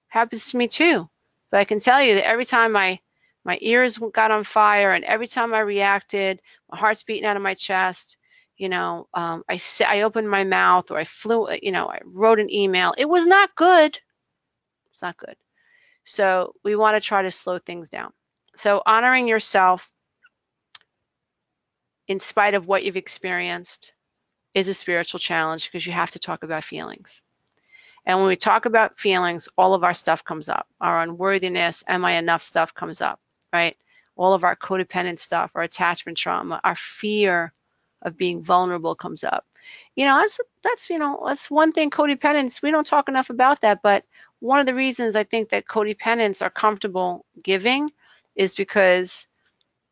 Happens to me too. But I can tell you that every time my ears got on fire and every time I reacted, my heart's beating out of my chest, I opened my mouth or I wrote an email. It was not good. It's not good. So we want to try to slow things down. So honoring yourself in spite of what you've experienced is a spiritual challenge because you have to talk about feelings. And when we talk about feelings, all of our stuff comes up. Our unworthiness, am I enough stuff comes up, right? All of our codependent stuff, our attachment trauma, our fear of being vulnerable comes up. That's one thing, codependence, we don't talk enough about that, but one of the reasons I think that codependents are comfortable giving is because,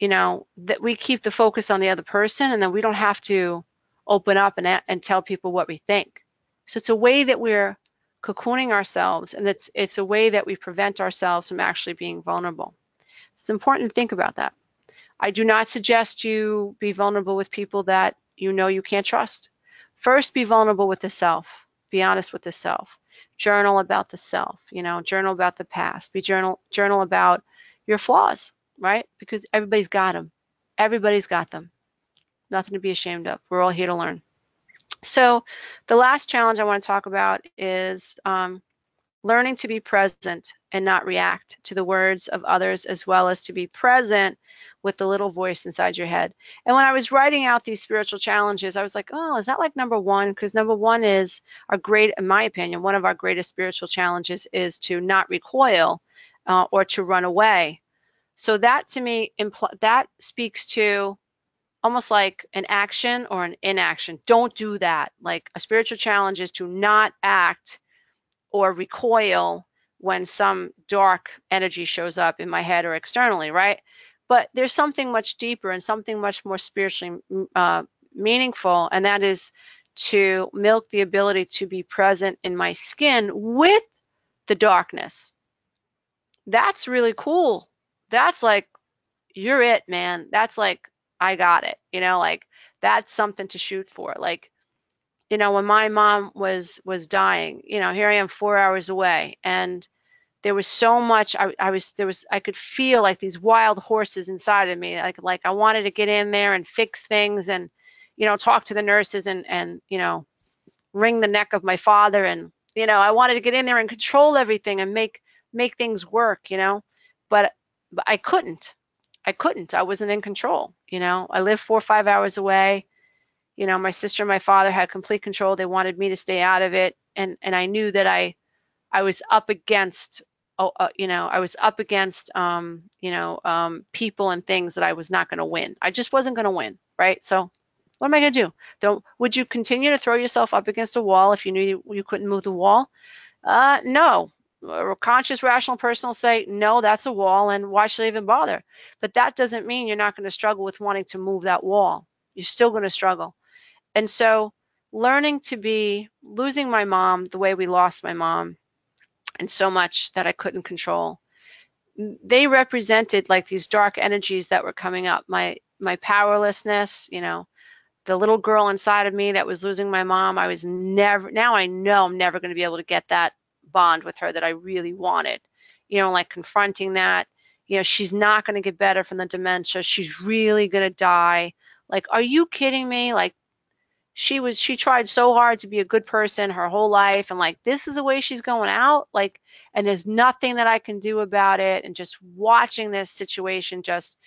that we keep the focus on the other person and then we don't have to open up and tell people what we think. So it's a way that we're cocooning ourselves, and it's a way that we prevent ourselves from actually being vulnerable. It's important to think about that. I do not suggest you be vulnerable with people that you can't trust. First, be vulnerable with the self. Be honest with the self. Journal about the self, journal about the past. Journal about your flaws, right? Because everybody's got them. Everybody's got them. Nothing to be ashamed of. We're all here to learn. So the last challenge I want to talk about is learning to be present and not react to the words of others, as well as to be present with the little voice inside your head. And when I was writing out these spiritual challenges, I was like, oh, is that like number one? Because number one is in my opinion, one of our greatest spiritual challenges is to not recoil or to run away. So that to me, that speaks to almost like an action or an inaction. Don't do that. Like a spiritual challenge is to not act or recoil when some dark energy shows up in my head or externally, right? But there's something much deeper and something much more spiritually meaningful, and that is to milk the ability to be present in my skin with the darkness. That's really cool. That's like, you're it, man. That's like, I got it. You know, like, that's something to shoot for. Like, you know, when my mom was dying, you know, here I am 4 hours away, and there was so much, I could feel like these wild horses inside of me. Like I wanted to get in there and fix things and, you know, talk to the nurses and, you know, wring the neck of my father. And, you know, I wanted to get in there and control everything and make things work, you know, but I couldn't. I wasn't in control. You know, I lived 4 or 5 hours away. You know, my sister and my father had complete control. They wanted me to stay out of it. And I knew that I was up against, you know, I was up against, you know, people and things that I was not going to win. I just wasn't going to win, right? So what am I going to do? Would you continue to throw yourself up against a wall if you knew you couldn't move the wall? No. A conscious, rational person will say, no, that's a wall, and why should I even bother? But that doesn't mean you're not going to struggle with wanting to move that wall. You're still going to struggle. And so learning to be, losing my mom the way we lost my mom, and so much that I couldn't control, they represented like these dark energies that were coming up. My powerlessness, you know, the little girl inside of me that was losing my mom. I was never, now I know I'm never going to be able to get that bond with her that I really wanted. You know, like confronting that, you know, she's not going to get better from the dementia. She's really going to die. Like, are you kidding me? Like, she tried so hard to be a good person her whole life, and like, this is the way she's going out, like, and there's nothing that I can do about it. And just watching this situation just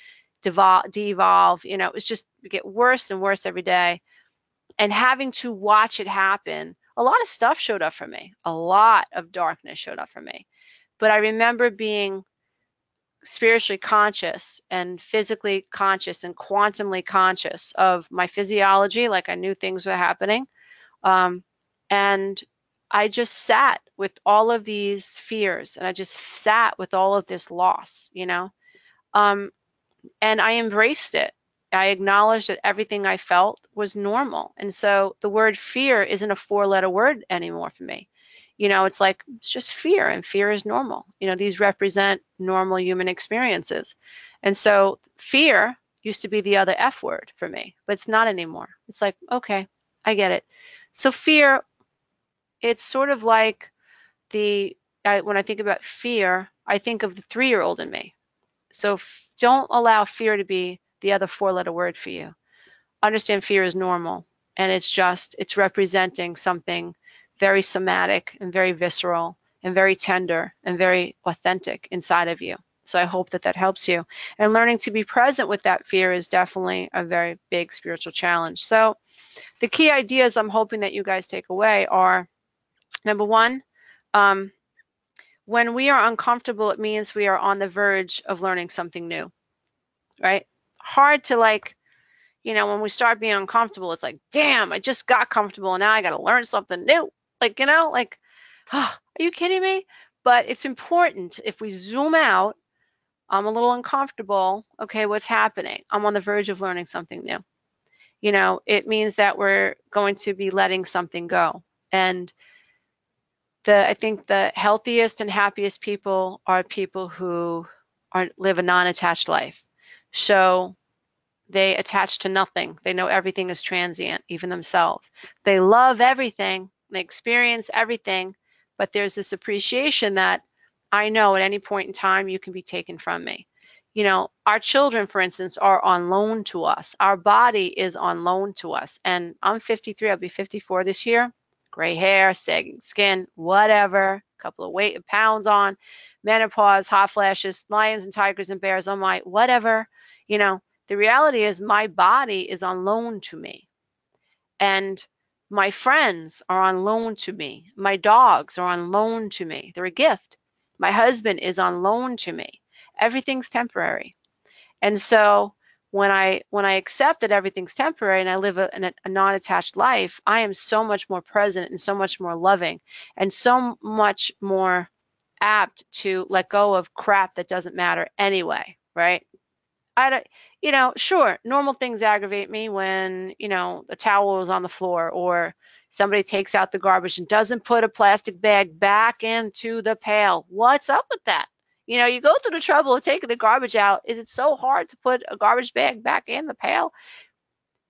devolve, you know, it was just get worse and worse every day. And having to watch it happen, a lot of stuff showed up for me. A lot of darkness showed up for me. But I remember being spiritually conscious and physically conscious and quantumly conscious of my physiology, like I knew things were happening. And I just sat with all of these fears, and I just sat with all of this loss, you know, and I embraced it. I acknowledged that everything I felt was normal. And so the word fear isn't a 4-letter word anymore for me. You know, it's like, it's just fear, and fear is normal. You know, these represent normal human experiences. And so fear used to be the other F word for me, but it's not anymore. It's like, okay, I get it. So fear, it's sort of like when I think about fear, I think of the 3-year-old in me. So don't allow fear to be the other 4-letter word for you. Understand fear is normal, and it's representing something very somatic and very visceral and very tender and very authentic inside of you. So I hope that that helps you. And learning to be present with that fear is definitely a very big spiritual challenge. So the key ideas I'm hoping that you guys take away are, number one, when we are uncomfortable, it means we are on the verge of learning something new, right? Hard to, like, you know, when we start being uncomfortable, it's like, damn, I just got comfortable and now I got to learn something new. Like, you know, like, oh, are you kidding me? But it's important, if we zoom out, I'm a little uncomfortable. Okay, what's happening? I'm on the verge of learning something new. You know, it means that we're going to be letting something go. And I think the healthiest and happiest people are people who live a non-attached life. So they attach to nothing. They know everything is transient, even themselves. They love everything. They experience everything. But there's this appreciation that I know at any point in time you can be taken from me. You know, our children, for instance, are on loan to us. Our body is on loan to us. And I'm 53. I'll be 54 this year. Gray hair, sagging skin, whatever. A couple of pounds on, menopause, hot flashes, lions and tigers and bears on my whatever. You know, the reality is my body is on loan to me. And my friends are on loan to me. My dogs are on loan to me. They're a gift. My husband is on loan to me. Everything's temporary. And so when I accept that everything's temporary and I live a non-attached life, I am so much more present and so much more loving and so much more apt to let go of crap that doesn't matter anyway, right? I don't, sure, normal things aggravate me when, the towel is on the floor or somebody takes out the garbage and doesn't put a plastic bag back into the pail. What's up with that? You go through the trouble of taking the garbage out. Is it so hard to put a garbage bag back in the pail?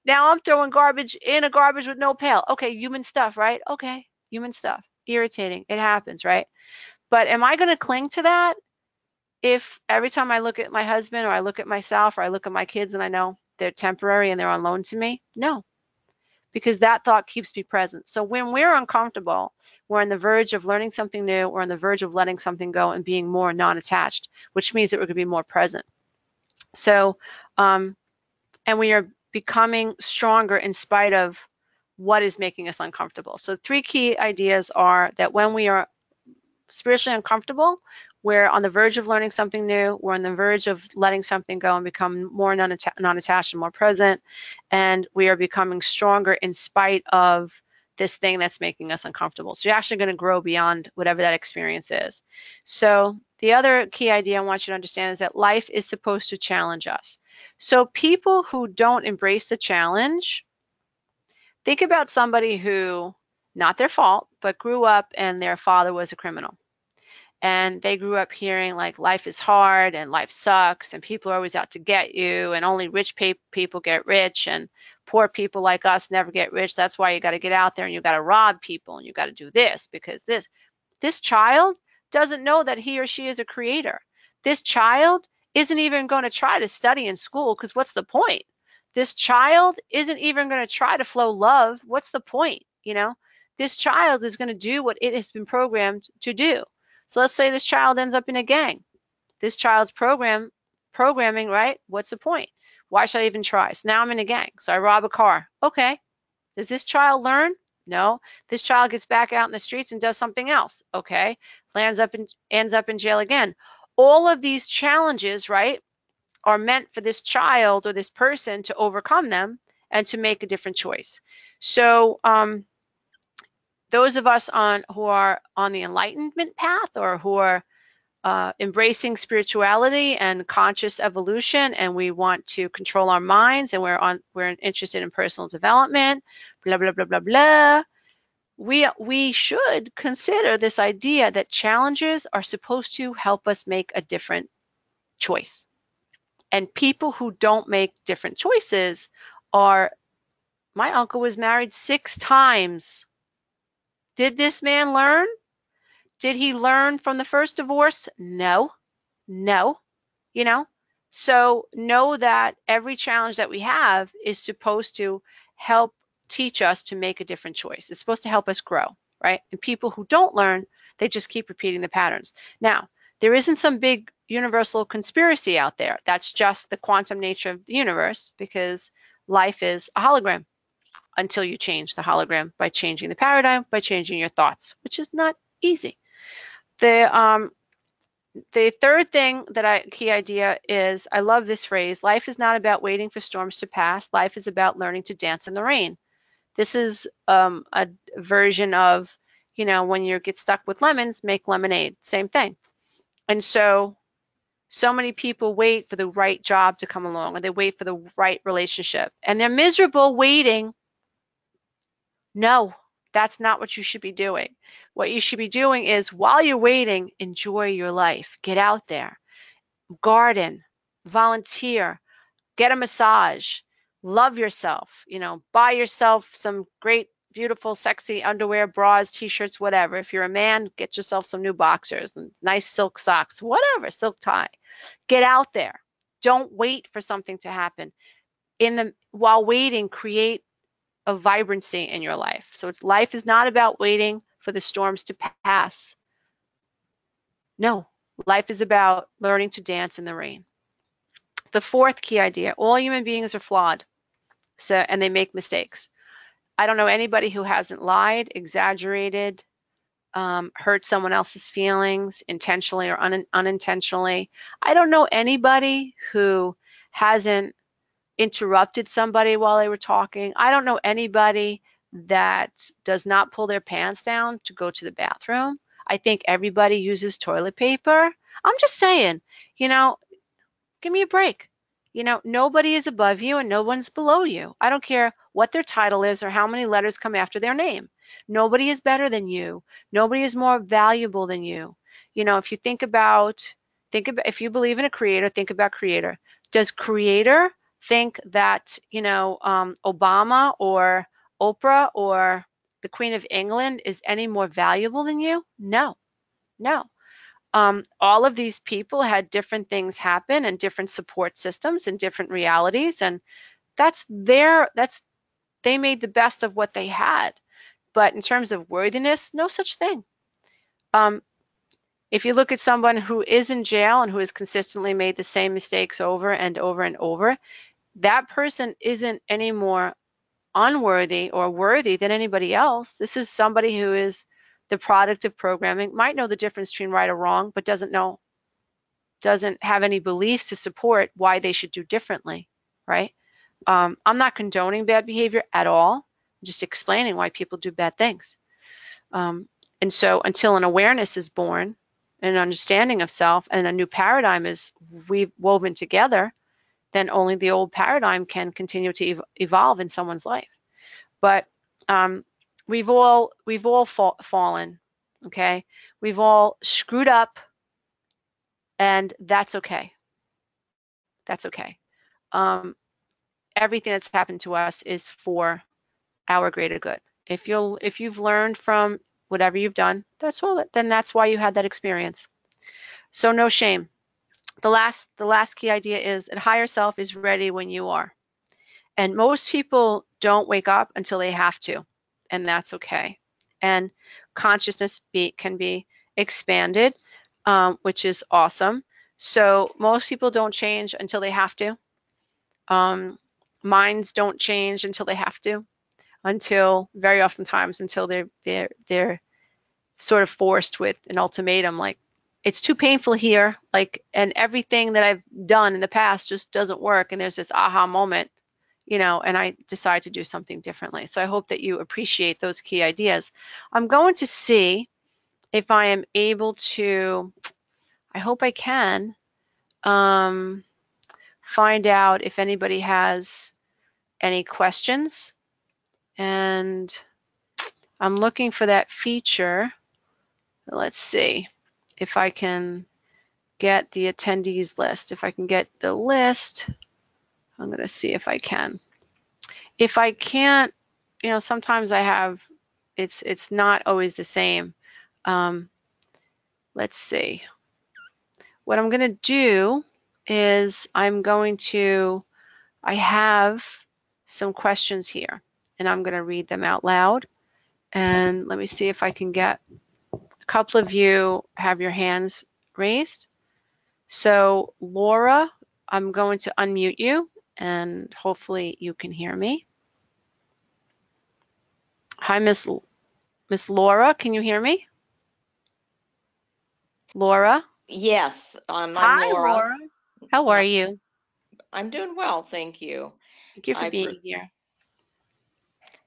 Now I'm throwing garbage in a garbage with no pail. Okay, human stuff, right? Okay, human stuff. Irritating. It happens, right? But am I going to cling to that if every time I look at my husband or I look at myself or I look at my kids and I know they're temporary and they're on loan to me? No, because that thought keeps me present. So when we're uncomfortable, we're on the verge of learning something new, we're on the verge of letting something go and being more non-attached, which means that we're going to be more present. So, and we are becoming stronger in spite of what is making us uncomfortable. So 3 key ideas are that when we are spiritually uncomfortable, we're on the verge of learning something new, we're on the verge of letting something go and become more non-attached and more present, and we are becoming stronger in spite of this thing that's making us uncomfortable. So you're actually going to grow beyond whatever that experience is. So the other key idea I want you to understand is that life is supposed to challenge us. So people who don't embrace the challenge, think about somebody who, not their fault, but grew up and their father was a criminal. And they grew up hearing like life is hard and life sucks and people are always out to get you and only rich people get rich and poor people like us never get rich. That's why you got to get out there and you got to rob people and you got to do this because this child doesn't know that he or she is a creator. This child isn't even going to try to study in school because what's the point? This child isn't even going to try to flow love. What's the point? This child is going to do what it has been programmed to do. So let's say this child ends up in a gang. This child's programming, right? What's the point? Why should I even try? So now I'm in a gang. So I rob a car. Okay. Does this child learn? No. This child gets back out in the streets and does something else. Okay. Ends up in jail again. All of these challenges, right, are meant for this child or this person to overcome them and to make a different choice. So those of us who are on the enlightenment path or who are embracing spirituality and conscious evolution, and we want to control our minds, and we're interested in personal development, blah blah blah blah blah. We should consider this idea that challenges are supposed to help us make a different choice, and people who don't make different choices are. My uncle was married 6 times. Did this man learn? Did he learn from the first divorce? No. So know that every challenge that we have is supposed to help teach us to make a different choice. It's supposed to help us grow, right? And people who don't learn, they just keep repeating the patterns. Now, there isn't some big universal conspiracy out there. That's just the quantum nature of the universe, because life is a hologram until you change the hologram by changing the paradigm, by changing your thoughts, which is not easy. The third thing key idea is, I love this phrase, life is not about waiting for storms to pass. Life is about learning to dance in the rain. This is a version of, when you get stuck with lemons, make lemonade. Same thing. And so many people wait for the right job to come along, or they wait for the right relationship, and they're miserable waiting. No, that's not what you should be doing. What you should be doing is, while you're waiting, enjoy your life. Get out there, garden, volunteer, get a massage, love yourself, buy yourself some great, beautiful, sexy underwear, bras, t-shirts, whatever. If you're a man, get yourself some new boxers and nice silk socks, whatever, silk tie. Get out there. Don't wait for something to happen. While waiting, create a vibrancy in your life. So life is not about waiting for the storms to pass. No, life is about learning to dance in the rain. The fourth key idea, all human beings are flawed, and they make mistakes. I don't know anybody who hasn't lied, exaggerated, hurt someone else's feelings intentionally or unintentionally. I don't know anybody who hasn't interrupted somebody while they were talking. I don't know anybody that does not pull their pants down to go to the bathroom. I think everybody uses toilet paper. I'm just saying, give me a break. You know, nobody is above you and no one's below you. I don't care what their title is or how many letters come after their name. Nobody is better than you. Nobody is more valuable than you. You know, if you think about, if you believe in a creator, think about creator. Does creator think that, you know, Obama or Oprah or the Queen of England is any more valuable than you? No, no. All of these people had different things happen and different support systems and different realities, and they made the best of what they had. But in terms of worthiness, no such thing. If you look at someone who is in jail and who has consistently made the same mistakes over and over and over, that person isn't any more unworthy or worthy than anybody else. This is somebody who is the product of programming, might know the difference between right or wrong, but doesn't have any beliefs to support why they should do differently, right? I'm not condoning bad behavior at all. I'm just explaining why people do bad things. And so until an awareness is born, an understanding of self, and a new paradigm is woven together, then only the old paradigm can continue to evolve in someone's life. But we've all fallen, okay? We've all screwed up, and that's okay. That's okay. Everything that's happened to us is for our greater good. If you've learned from whatever you've done, that's all. Then that's why you had that experience. So no shame. The last key idea is that higher self is ready when you are. And most people don't wake up until they have to, and that's okay. And consciousness can be expanded, which is awesome. So most people don't change until they have to. Minds don't change until they have to, until very oftentimes until they're sort of forced with an ultimatum, like it's too painful here, like, and everything that I've done in the past just doesn't work, and there's this aha moment, you know, and I decide to do something differently. So I hope that you appreciate those key ideas. I'm going to see if I am able to, I hope I can, find out if anybody has any questions. And I'm looking for that feature. Let's see if I can get the attendees list. If I can get the list, I'm going to see if I can. If I can't, you know, sometimes I have, it's not always the same. Let's see. What I'm going to do is I have some questions here, and I'm going to read them out loud. And let me see if I can get a couple of you have your hands raised. So Laura, I'm going to unmute you, and hopefully you can hear me. Hi, Miss Laura, can you hear me? Laura? Yes, I'm Hi, Laura. How are you? I'm doing well, thank you. Thank you for being here.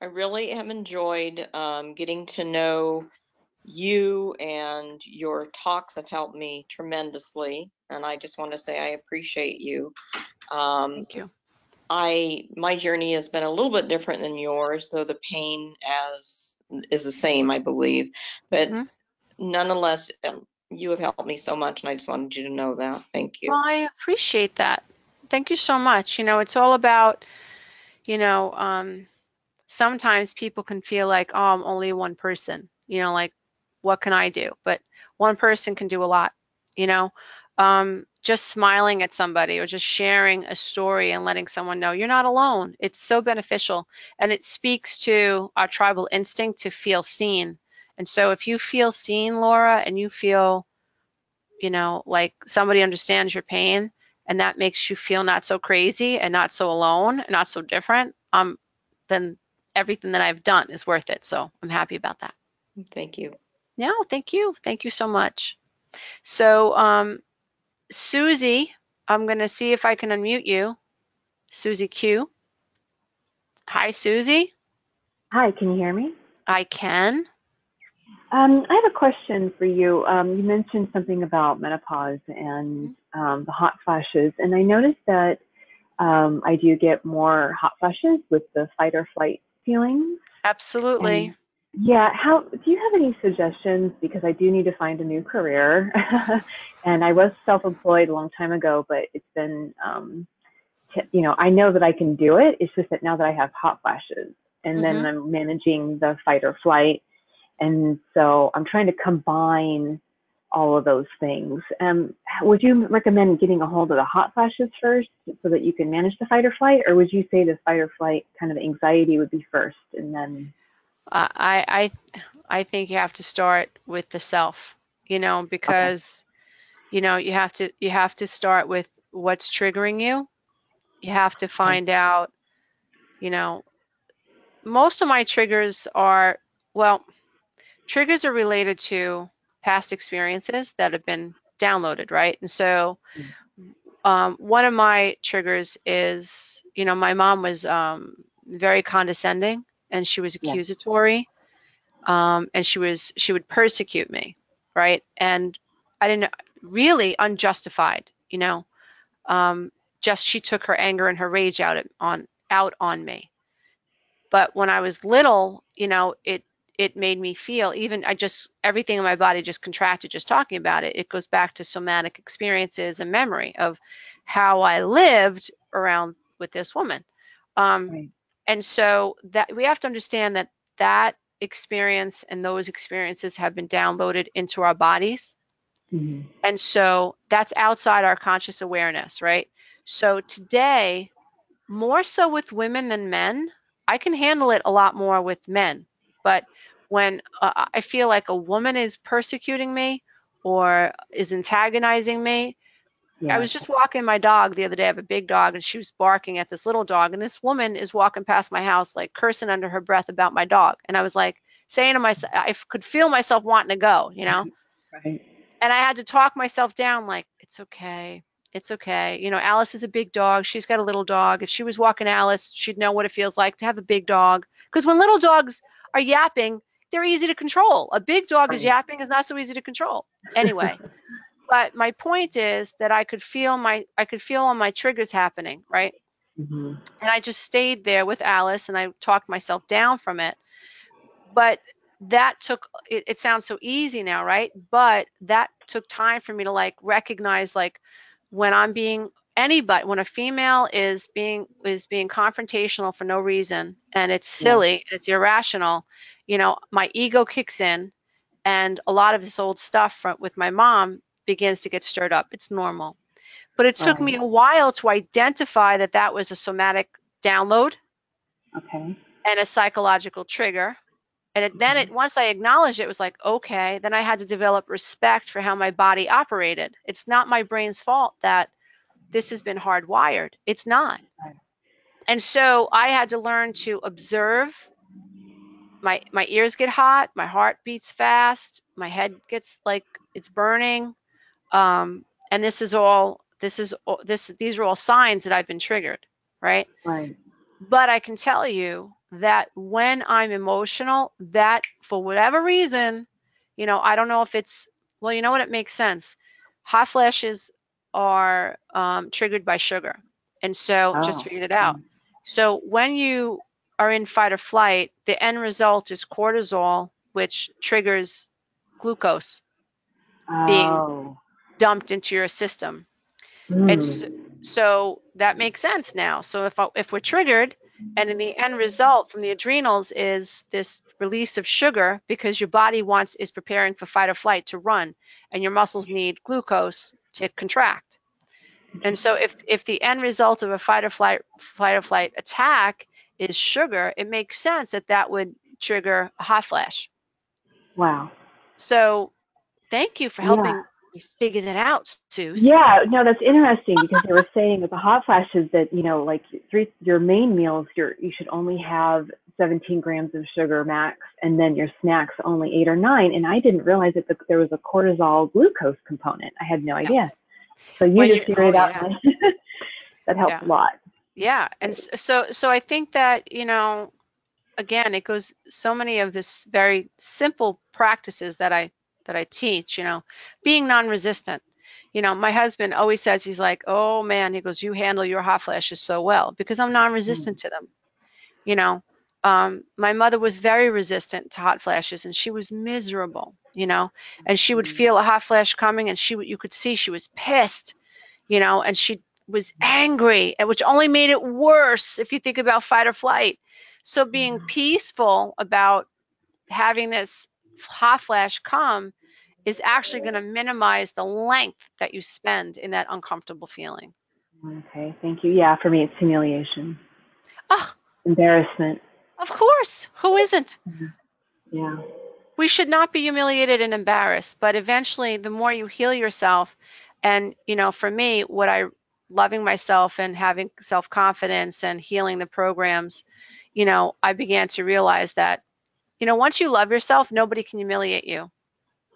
I really have enjoyed getting to know you, and your talks have helped me tremendously, and I just want to say I appreciate you. Thank you. My journey has been a little bit different than yours, though the pain is the same, I believe. But nonetheless, you have helped me so much, and I just wanted you to know that. Thank you. Well, I appreciate that. Thank you so much. You know, it's all about, you know, sometimes people can feel like, oh, I'm only one person, you know, like, what can I do? But one person can do a lot, you know. Just smiling at somebody or just sharing a story and letting someone know you're not alone. It's so beneficial, and it speaks to our tribal instinct to feel seen. And so if you feel seen, Laura, and you feel, you know, like somebody understands your pain, and that makes you feel not so crazy and not so alone and not so different, then everything that I've done is worth it. So I'm happy about that. Thank you. No, thank you. Thank you so much. So Susie, I'm going to see if I can unmute you. Susie Q. Hi, Susie. Hi, can you hear me? I can. I have a question for you. You mentioned something about menopause and the hot flashes, and I noticed that I do get more hot flushes with the fight or flight feelings. Absolutely. And yeah, how do you have any suggestions? Because I do need to find a new career. And I was self-employed a long time ago, but it's been, I know that I can do it. It's just that now that I have hot flashes and then I'm managing the fight or flight. And so I'm trying to combine all of those things. Would you recommend getting a hold of the hot flashes first so that you can manage the fight or flight? Or would you say the fight or flight kind of anxiety would be first and then? I think you have to start with the self, because you have to start with what's triggering you. You have to find out, most of my triggers are, triggers are related to past experiences that have been downloaded, right? And so one of my triggers is, my mom was very condescending and she was accusatory. And she would persecute me, right? And I didn't really unjustified, just she took her anger and her rage out on me. But when I was little, it made me feel everything in my body just contracted just talking about it. It goes back to somatic experiences and memory of how I lived around with this woman. And so that we have to understand that experience and those experiences have been downloaded into our bodies. And so that's outside our conscious awareness, right? So today, more so with women than men, I can handle it a lot more with men. But when I feel like a woman is persecuting me or is antagonizing me, I was just walking my dog the other day. I have a big dog, and she was barking at this little dog. And this woman is walking past my house, like cursing under her breath about my dog. And I was like saying to myself, I could feel myself wanting to go, Right. And I had to talk myself down, like, it's okay. It's okay. Alice is a big dog. She's got a little dog. If she was walking Alice, she'd know what it feels like to have a big dog. Because when little dogs are yapping, they're easy to control. A big dog is yapping is not so easy to control. Anyway. But my point is that I could feel all my triggers happening, right? And I just stayed there with Alice and I talked myself down from it. But that took, it sounds so easy now, right? But that took time for me to recognize when I'm being when a female is being confrontational for no reason and it's silly and it's irrational, my ego kicks in and a lot of this old stuff with my mom begins to get stirred up. It's normal. But it took me a while to identify that was a somatic download and a psychological trigger. And once I acknowledged it, it was like, okay, then I had to develop respect for how my body operated. It's not my brain's fault that this has been hardwired. It's not. And so I had to learn to observe. My ears get hot, my heart beats fast, my head gets like it's burning. And these are all signs that I've been triggered, right? But I can tell you that when I'm emotional, that for whatever reason, I don't know if it's, well, you know what, it makes sense. Hot flashes are triggered by sugar. And so just figured it out. So when you are in fight or flight, the end result is cortisol, which triggers glucose being dumped into your system. And so that makes sense now. So if we're triggered, and in the end result from the adrenals is this release of sugar because your body is preparing for fight or flight to run, and your muscles need glucose to contract. And so if the end result of a fight or flight attack is sugar, it makes sense that would trigger a hot flash. Wow. So thank you for helping me figure that out, Suze. Yeah, no, that's interesting because they were saying with the hot flashes that, your main meals, you should only have 17 grams of sugar max, and then your snacks only 8 or 9. And I didn't realize that there was a cortisol glucose component. I had no idea. So you just figured it out. Yeah. That helps a lot. Yeah. And so I think that, again, it goes so many of this very simple practices that I teach, being non-resistant. You know, my husband always says, he's like, oh man, he goes, you handle your hot flashes so well, because I'm non-resistant to them. You know, my mother was very resistant to hot flashes, and she was miserable, you know, and she would feel a hot flash coming, and you could see she was pissed, you know, and she was angry, and which only made it worse if you think about fight or flight. So being peaceful about having this hot flash come is actually going to minimize the length that you spend in that uncomfortable feeling. Okay, thank you. Yeah, for me, it's humiliation, Oh, embarrassment. of course. Who isn't? Yeah. We should not be humiliated and embarrassed, but eventually the more you heal yourself, and, you know, for me, loving myself and having self-confidence and healing the programs, you know, I began to realize that, you know, once you love yourself, nobody can humiliate you.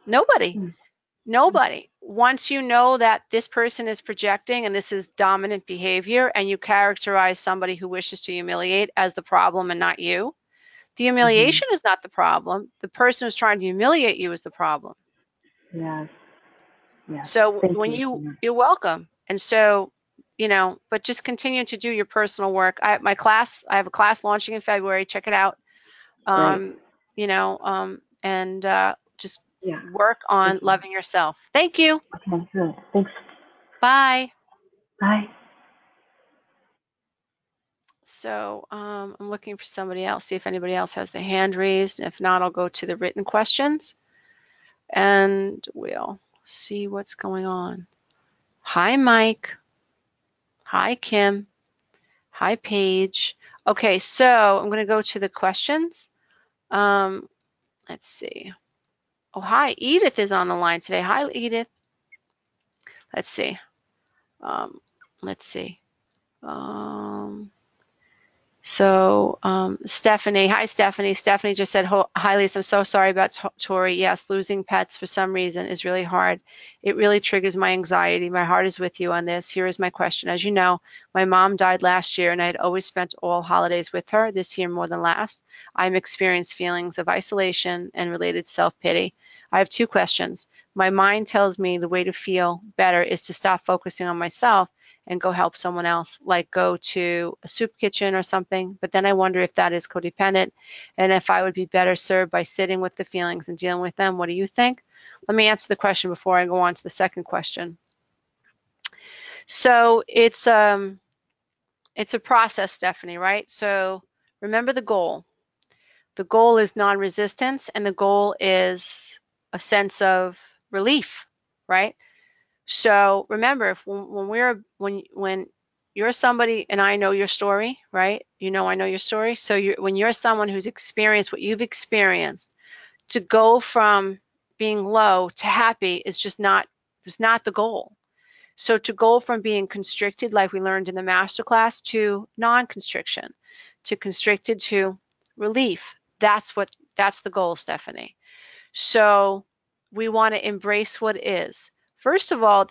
Nobody. Nobody. Once you know that this person is projecting and this is dominant behavior, and you characterize somebody who wishes to humiliate as the problem and not you, the humiliation is not the problem. The person who's trying to humiliate you is the problem. Yes. Yes. So Thank when you. you're welcome. And so, you know, but just continue to do your personal work. I have a class launching in February. Check it out. Right. You know, and just Yeah. work on loving yourself. Thank you. Okay, good. Thanks. Bye. Bye. So I'm looking for somebody else, see if anybody else has their hand raised. If not, I'll go to the written questions and we'll see what's going on. Hi, Mike. Hi, Kim. Hi, Paige. Okay, so I'm going to go to the questions. Let's see. Oh, hi, Edith is on the line today. Hi, Edith. Let's see. Let's see. Stephanie, hi Stephanie. Stephanie just said, hi Lisa, I'm so sorry about Tori. Yes, losing pets for some reason is really hard. It really triggers my anxiety. My heart is with you on this. Here is my question. As you know, my mom died last year and I had always spent all holidays with her, this year more than last. I'm experiencing feelings of isolation and related self-pity. I have two questions. My mind tells me the way to feel better is to stop focusing on myself and go help someone else, like go to a soup kitchen or something. But then I wonder if that is codependent and if I would be better served by sitting with the feelings and dealing with them. What do you think? Let me answer the question before I go on to the second question. So it's a process, Stephanie, right? So remember the goal. The goal is non-resistance, and the goal is a sense of relief, right? So remember, if when you're somebody, and I know your story, right? You know I know your story. So when you're someone who's experienced what you've experienced, to go from being low to happy is just not the goal. So to go from being constricted, like we learned in the masterclass, to non-constriction, to constricted to relief, that's the goal, Stephanie. So we want to embrace what is. First of all,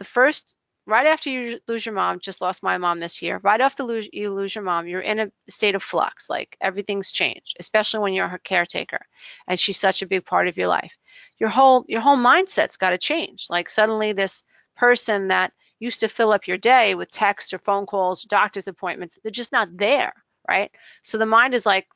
right after you lose your mom, just lost my mom this year, right after you lose your mom, you're in a state of flux, like everything's changed, especially when you're her caretaker and she's such a big part of your life. Your whole mindset's got to change. Like suddenly this person that used to fill up your day with texts or phone calls, doctor's appointments, they're just not there, right? So the mind is like,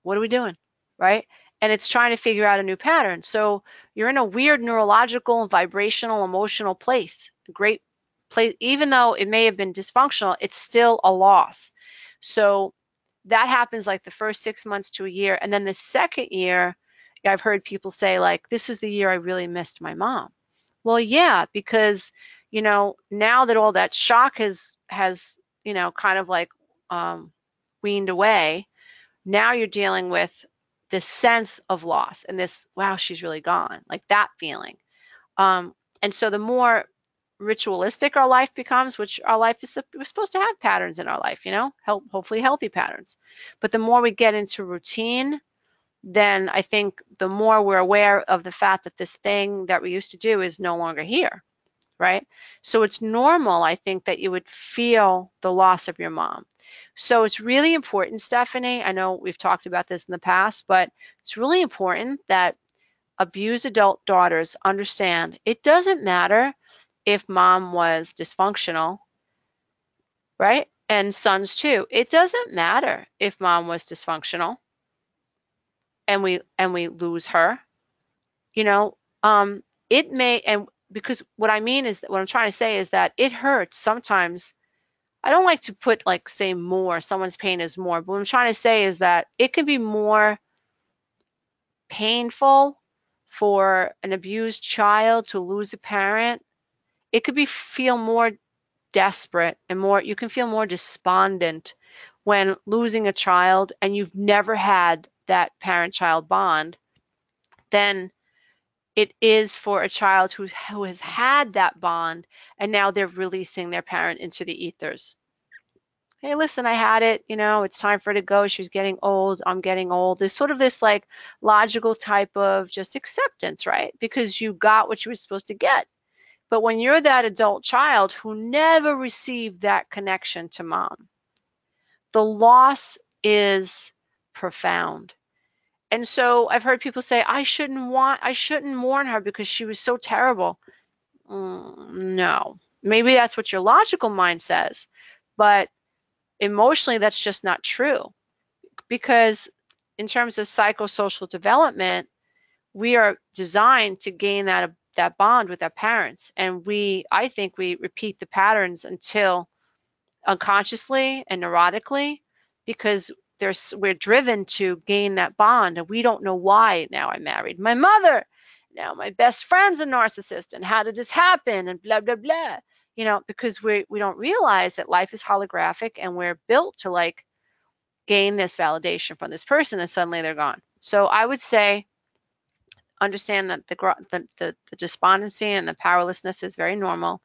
what are we doing, right? And it's trying to figure out a new pattern. So you're in a weird neurological, vibrational, emotional place, a great place. Even though it may have been dysfunctional, it's still a loss. So that happens like the first 6 months to a year. And then the second year, I've heard people say like, this is the year I really missed my mom. Well, yeah, because, you know, now that all that shock has you know, kind of like weaned away, now you're dealing with this sense of loss and this, wow, she's really gone, like that feeling. And so the more ritualistic our life becomes, which our life is, we're supposed to have patterns in our life, you know, hopefully healthy patterns. But the more we get into routine, then I think the more we're aware of the fact that this thing that we used to do is no longer here, right? So it's normal, I think, that you would feel the loss of your mom. So it's really important, Stephanie, I know we've talked about this in the past, but it's really important that abused adult daughters understand it doesn't matter if mom was dysfunctional, right? And sons too. It doesn't matter if mom was dysfunctional and we lose her, you know, it may, and because what I mean is that what I'm trying to say is that it hurts sometimes. I don't like to put like say more, someone's pain is more, but what I'm trying to say is that it can be more painful for an abused child to lose a parent. It could be feel more desperate and more, you can feel more despondent when losing a child and you've never had that parent-child bond than it is for a child who has had that bond and now they're releasing their parent into the ethers. Hey, listen, I had it, you know, it's time for her to go. She's getting old. I'm getting old. There's sort of this like logical type of just acceptance, right? Because you got what you were supposed to get. But when you're that adult child who never received that connection to mom, the loss is profound. And so I've heard people say, I shouldn't mourn her because she was so terrible. No, maybe that's what your logical mind says, but emotionally that's just not true, because in terms of psychosocial development, we are designed to gain that bond with our parents, and I think we repeat the patterns until unconsciously and neurotically, because we're driven to gain that bond, and we don't know why. Now I married my mother, now my best friend's a narcissist, and how did this happen, and blah blah blah, you know, because we don't realize that life is holographic and we're built to like gain this validation from this person, and suddenly they're gone. So I would say understand that the despondency and the powerlessness is very normal.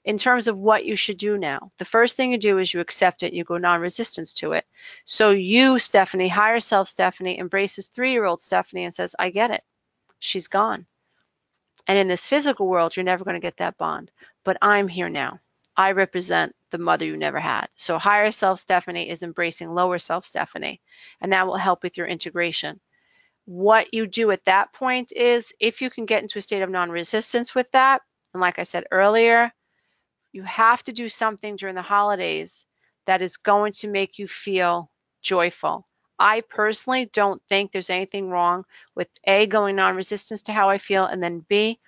In terms of what you should do now, the first thing you do is you accept it, you go non-resistance to it. So you, Stephanie, higher self Stephanie, embraces 3-year-old Stephanie and says, I get it. She's gone. And in this physical world, you're never going to get that bond. But I'm here now. I represent the mother you never had. So higher self Stephanie is embracing lower self Stephanie, and that will help with your integration. What you do at that point is, if you can get into a state of non-resistance with that, and like I said earlier, you have to do something during the holidays that is going to make you feel joyful. I personally don't think there's anything wrong with A, going non-resistance to how I feel, and then B,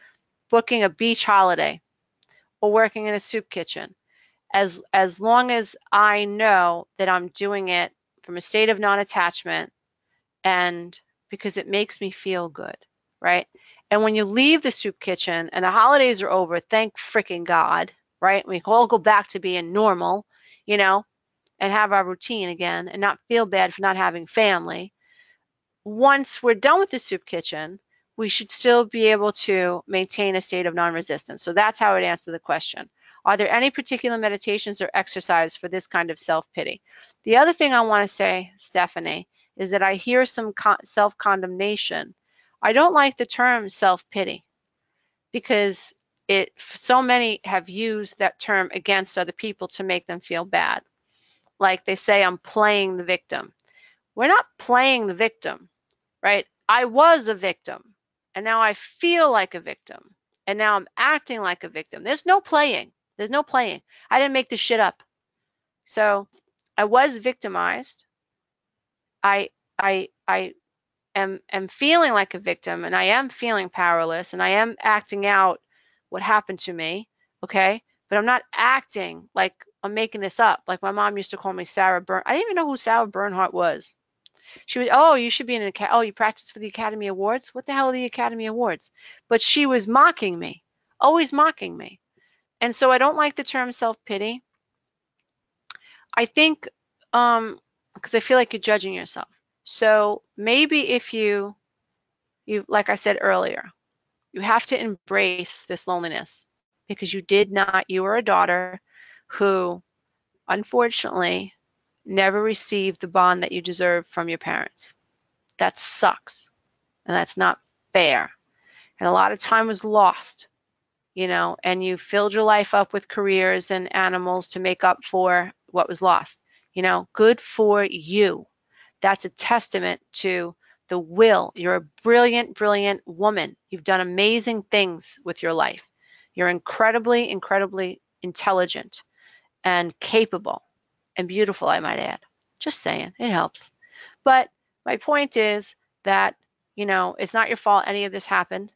booking a beach holiday or working in a soup kitchen. As long as I know that I'm doing it from a state of non-attachment, and because it makes me feel good, right? And when you leave the soup kitchen and the holidays are over, thank freaking God, right? We all go back to being normal, you know, and have our routine again and not feel bad for not having family. Once we're done with the soup kitchen, we should still be able to maintain a state of non-resistance. So that's how I'd answer the question. Are there any particular meditations or exercise for this kind of self-pity? The other thing I want to say, Stephanie, is that I hear some self-condemnation. I don't like the term self-pity, because so many have used that term against other people to make them feel bad. Like they say, I'm playing the victim. We're not playing the victim, right? I was a victim, and now I feel like a victim, and now I'm acting like a victim. There's no playing. There's no playing. I didn't make this shit up. So I was victimized. I am feeling like a victim, and I am feeling powerless, and I am acting out what happened to me, okay? But I'm not acting like I'm making this up. Like my mom used to call me Sarah Bern. I didn't even know who Sarah Bernhardt was. She was, oh, you should be in oh, you practice for the Academy Awards? What the hell are the Academy Awards? But she was mocking me, always mocking me. And so I don't like the term self-pity. I think, because I feel like you're judging yourself. So maybe if you, like I said earlier, you have to embrace this loneliness, because you were a daughter who, unfortunately, never received the bond that you deserve from your parents. That sucks, and that's not fair. And a lot of time was lost, you know, and you filled your life up with careers and animals to make up for what was lost. You know, good for you. That's a testament to the will. You're a brilliant, brilliant woman. You've done amazing things with your life. You're incredibly, incredibly intelligent and capable and beautiful, I might add. Just saying, it helps. But my point is that, you know, it's not your fault any of this happened,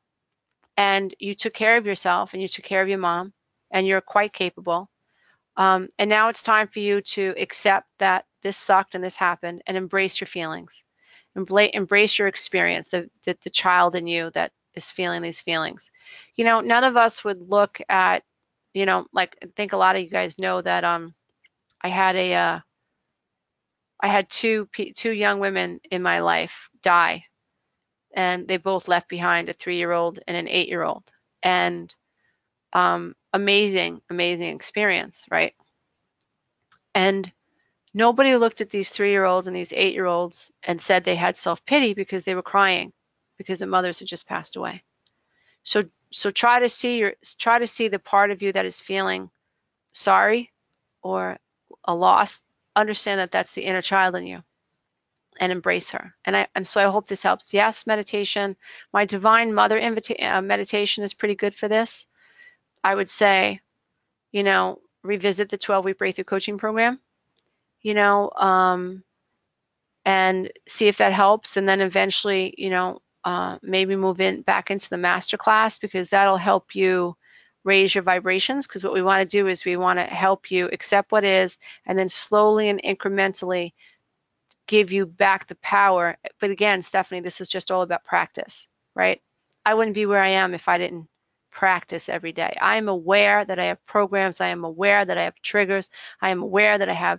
and you took care of yourself and you took care of your mom, and you're quite capable. And now it's time for you to accept that this sucked and this happened, and embrace your feelings. Embrace your experience, the child in you that is feeling these feelings. You know, none of us would look at, you know, like, I think a lot of you guys know that I had two young women in my life die, and they both left behind a 3-year-old and an 8-year-old. And amazing experience, right? And nobody looked at these 3-year-olds and these 8-year-olds and said they had self-pity because they were crying because the mothers had just passed away. So try to see the part of you that is feeling sorry or a loss. Understand that that's the inner child in you, and embrace her. And so I hope this helps. Yes, meditation. My Divine Mother meditation is pretty good for this. I would say, you know, revisit the 12-week breakthrough coaching program, you know, and see if that helps. And then eventually, you know, maybe move back into the master class, because that'll help you raise your vibrations. Because what we want to do is we want to help you accept what is, and then slowly and incrementally give you back the power. But again, Stephanie, this is just all about practice, right? I wouldn't be where I am if I didn't practice every day. I am aware that I have programs. I am aware that I have triggers. I am aware that I have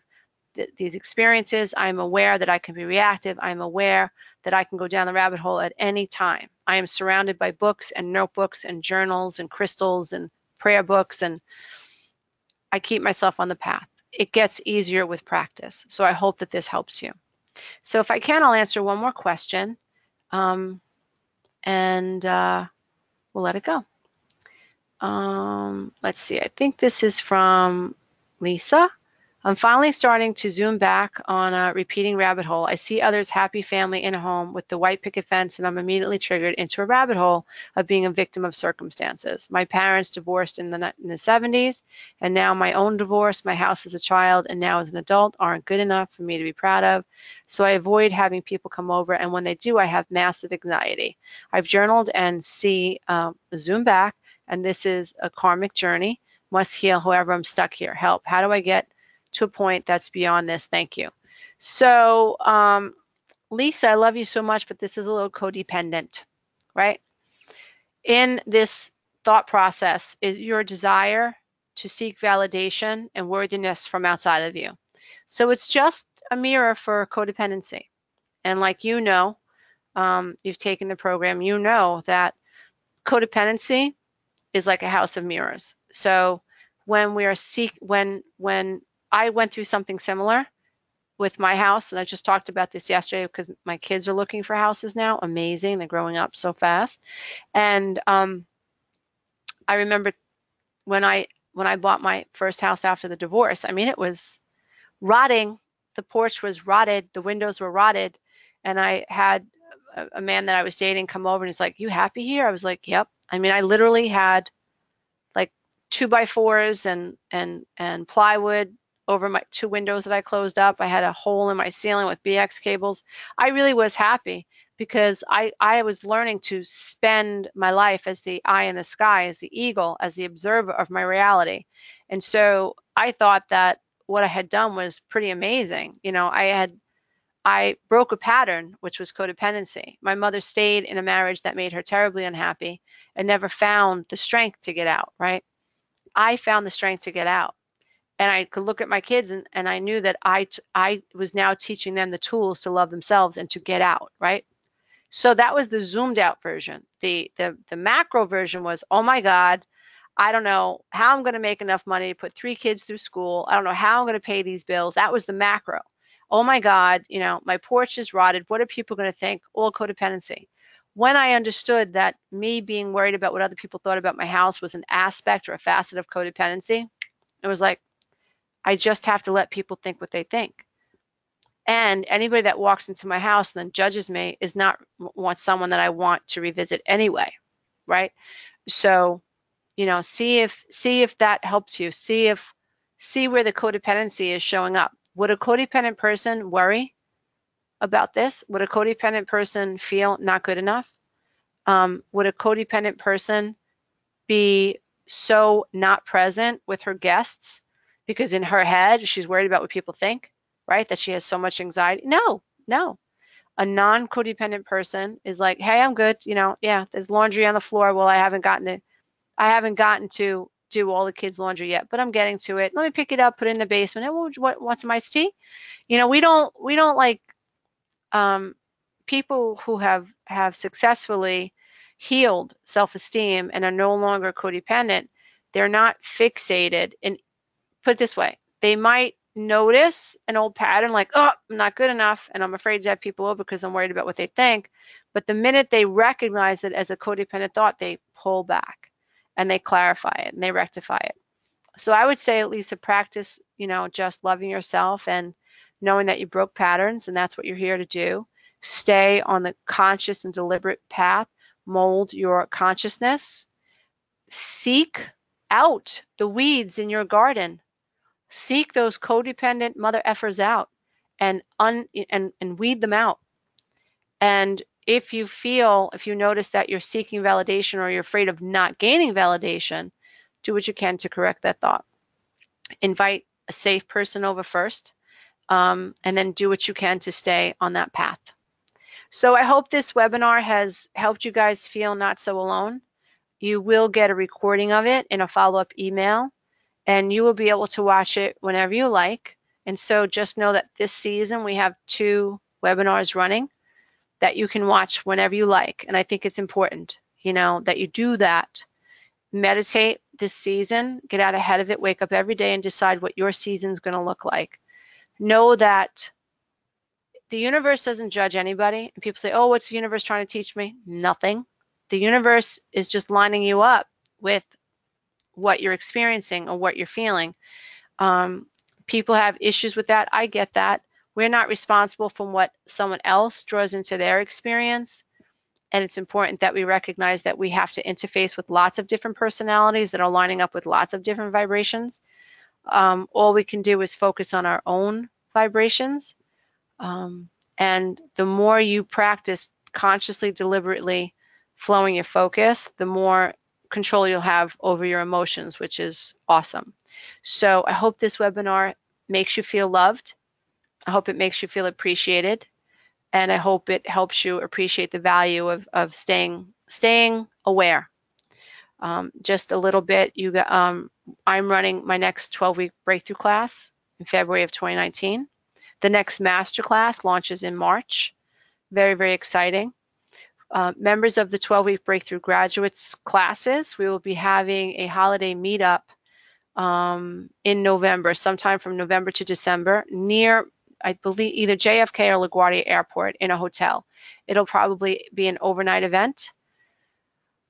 these experiences. I am aware that I can be reactive. I am aware that I can go down the rabbit hole at any time. I am surrounded by books and notebooks and journals and crystals and prayer books, and I keep myself on the path. It gets easier with practice. So I hope that this helps you. So if I can, I'll answer one more question, and we'll let it go. Let's see. I think this is from Lisa. I'm finally starting to zoom back on a repeating rabbit hole. I see others' happy family in a home with the white picket fence, and I'm immediately triggered into a rabbit hole of being a victim of circumstances. My parents divorced in the 70s, and now my own divorce, my house as a child, and now as an adult aren't good enough for me to be proud of. So I avoid having people come over, and when they do, I have massive anxiety. I've journaled and see zoom back, and this is a karmic journey. Must heal, however, I'm stuck here. Help. How do I get to a point that's beyond this? Thank you. So Lisa, I love you so much, but this is a little codependent, right? In this thought process is your desire to seek validation and worthiness from outside of you. So it's just a mirror for codependency. And like, you know, you've taken the program, you know that codependency is like a house of mirrors. So when we are when I went through something similar with my house, and I just talked about this yesterday because my kids are looking for houses now. Amazing. They're growing up so fast. And I remember when I bought my first house after the divorce, I mean, it was rotting. The porch was rotted. The windows were rotted. And I had a man that I was dating come over, and he's like, "You happy here?" I was like, "Yep." I mean, I literally had like 2x4s and plywood over my 2 windows that I closed up. I had a hole in my ceiling with BX cables. I really was happy because I was learning to spend my life as the eye in the sky, as the eagle, as the observer of my reality. And so I thought that what I had done was pretty amazing. You know, I broke a pattern, which was codependency. My mother stayed in a marriage that made her terribly unhappy and never found the strength to get out, right? I found the strength to get out. And I could look at my kids, and I knew that I was now teaching them the tools to love themselves and to get out, right? So that was the zoomed out version. The macro version was, oh my God, I don't know how I'm going to make enough money to put 3 kids through school. I don't know how I'm going to pay these bills. That was the macro. Oh my God, you know, my porch is rotted. What are people going to think? All codependency. When I understood that me being worried about what other people thought about my house was an aspect or a facet of codependency, it was like, I just have to let people think what they think. And anybody that walks into my house and then judges me is not someone that I want to revisit anyway, right? So see if that helps you. See where the codependency is showing up. Would a codependent person worry about this? Would a codependent person feel not good enough? Would a codependent person be so not present with her guests because in her head she's worried about what people think, right? That she has so much anxiety? No. A non-codependent person is like, hey, I'm good. Yeah, there's laundry on the floor. Well, I haven't gotten to do all the kids' laundry yet, but I'm getting to it. Let me pick it up, put it in the basement. And want some iced tea? We don't like people who have successfully healed self-esteem and are no longer codependent. They're not fixated. And put it this way, they might notice an old pattern like, oh, I'm not good enough and I'm afraid to have people over because I'm worried about what they think. But the minute they recognize it as a codependent thought, they pull back and they clarify it and they rectify it. So I would say at least to practice, just loving yourself and knowing that you broke patterns and that's what you're here to do. Stay on the conscious and deliberate path. Mold your consciousness. Seek out the weeds in your garden. Seek those codependent mother effers out and weed them out. And if you notice that you're seeking validation or you're afraid of not gaining validation, do what you can to correct that thought. Invite a safe person over first, and then do what you can to stay on that path. So I hope this webinar has helped you guys feel not so alone. You will get a recording of it in a follow-up email, and you will be able to watch it whenever you like. And so just know that this season we have 2 webinars running that you can watch whenever you like. And I think it's important, that you do that. Meditate this season, get out ahead of it, wake up every day and decide what your season's going to look like. Know that the universe doesn't judge anybody. And people say, oh, what's the universe trying to teach me? Nothing. The universe is just lining you up with what you're experiencing or what you're feeling. People have issues with that. I get that. We're not responsible for what someone else draws into their experience. And it's important that we recognize that we have to interface with lots of different personalities that are lining up with lots of different vibrations. All we can do is focus on our own vibrations. And the more you practice consciously, deliberately flowing your focus, the more control you'll have over your emotions, which is awesome. So I hope this webinar makes you feel loved. I hope it makes you feel appreciated. And I hope it helps you appreciate the value of staying aware. Just a little bit, I'm running my next 12-week breakthrough class in February of 2019. The next masterclass launches in March. Very, very exciting. Members of the 12-week breakthrough graduates classes, we will be having a holiday meetup in November, sometime from November to December, near, I believe, either JFK or LaGuardia Airport in a hotel. It'll probably be an overnight event.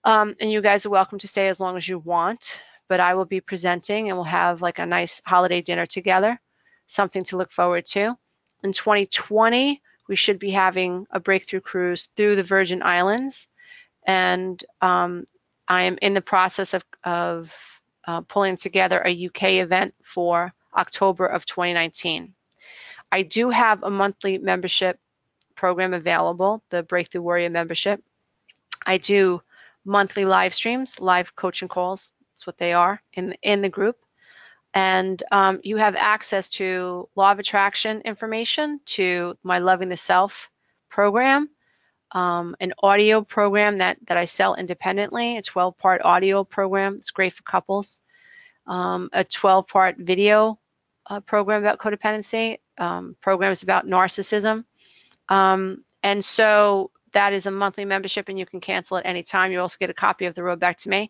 And you guys are welcome to stay as long as you want, but I will be presenting and we'll have like a nice holiday dinner together, something to look forward to. In 2020, we should be having a breakthrough cruise through the Virgin Islands. And I am in the process of pulling together a UK event for October of 2019. I do have a monthly membership program available, the Breakthrough Warrior membership. I do monthly live streams, live coaching calls. That's what they are in the group. And you have access to Law of Attraction information, to my Loving the Self program, an audio program that I sell independently, a 12-part audio program. It's great for couples. A 12-part video program about codependency, programs about narcissism. And so that is a monthly membership and you can cancel at any time. You also get a copy of The Road Back to Me.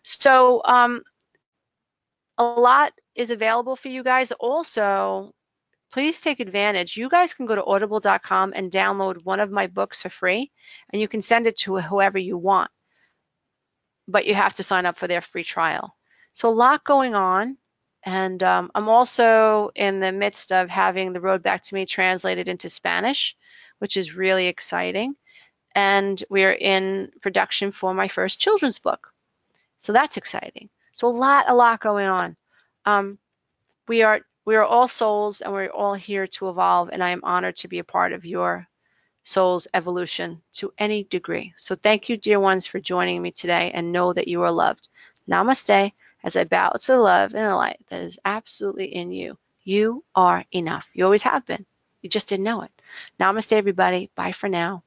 So a lot is available for you guys. Also, please take advantage. You guys can go to audible.com and download one of my books for free, and you can send it to whoever you want, but you have to sign up for their free trial. So a lot going on, and I'm also in the midst of having The Road Back to Me translated into Spanish, which is really exciting, and we're in production for my first children's book. So that's exciting. So a lot going on. We are all souls, and we're all here to evolve, and I am honored to be a part of your soul's evolution to any degree. So thank you, dear ones, for joining me today, and know that you are loved. Namaste, as I bow to the love and the light that is absolutely in you. You are enough. You always have been. You just didn't know it. Namaste, everybody. Bye for now.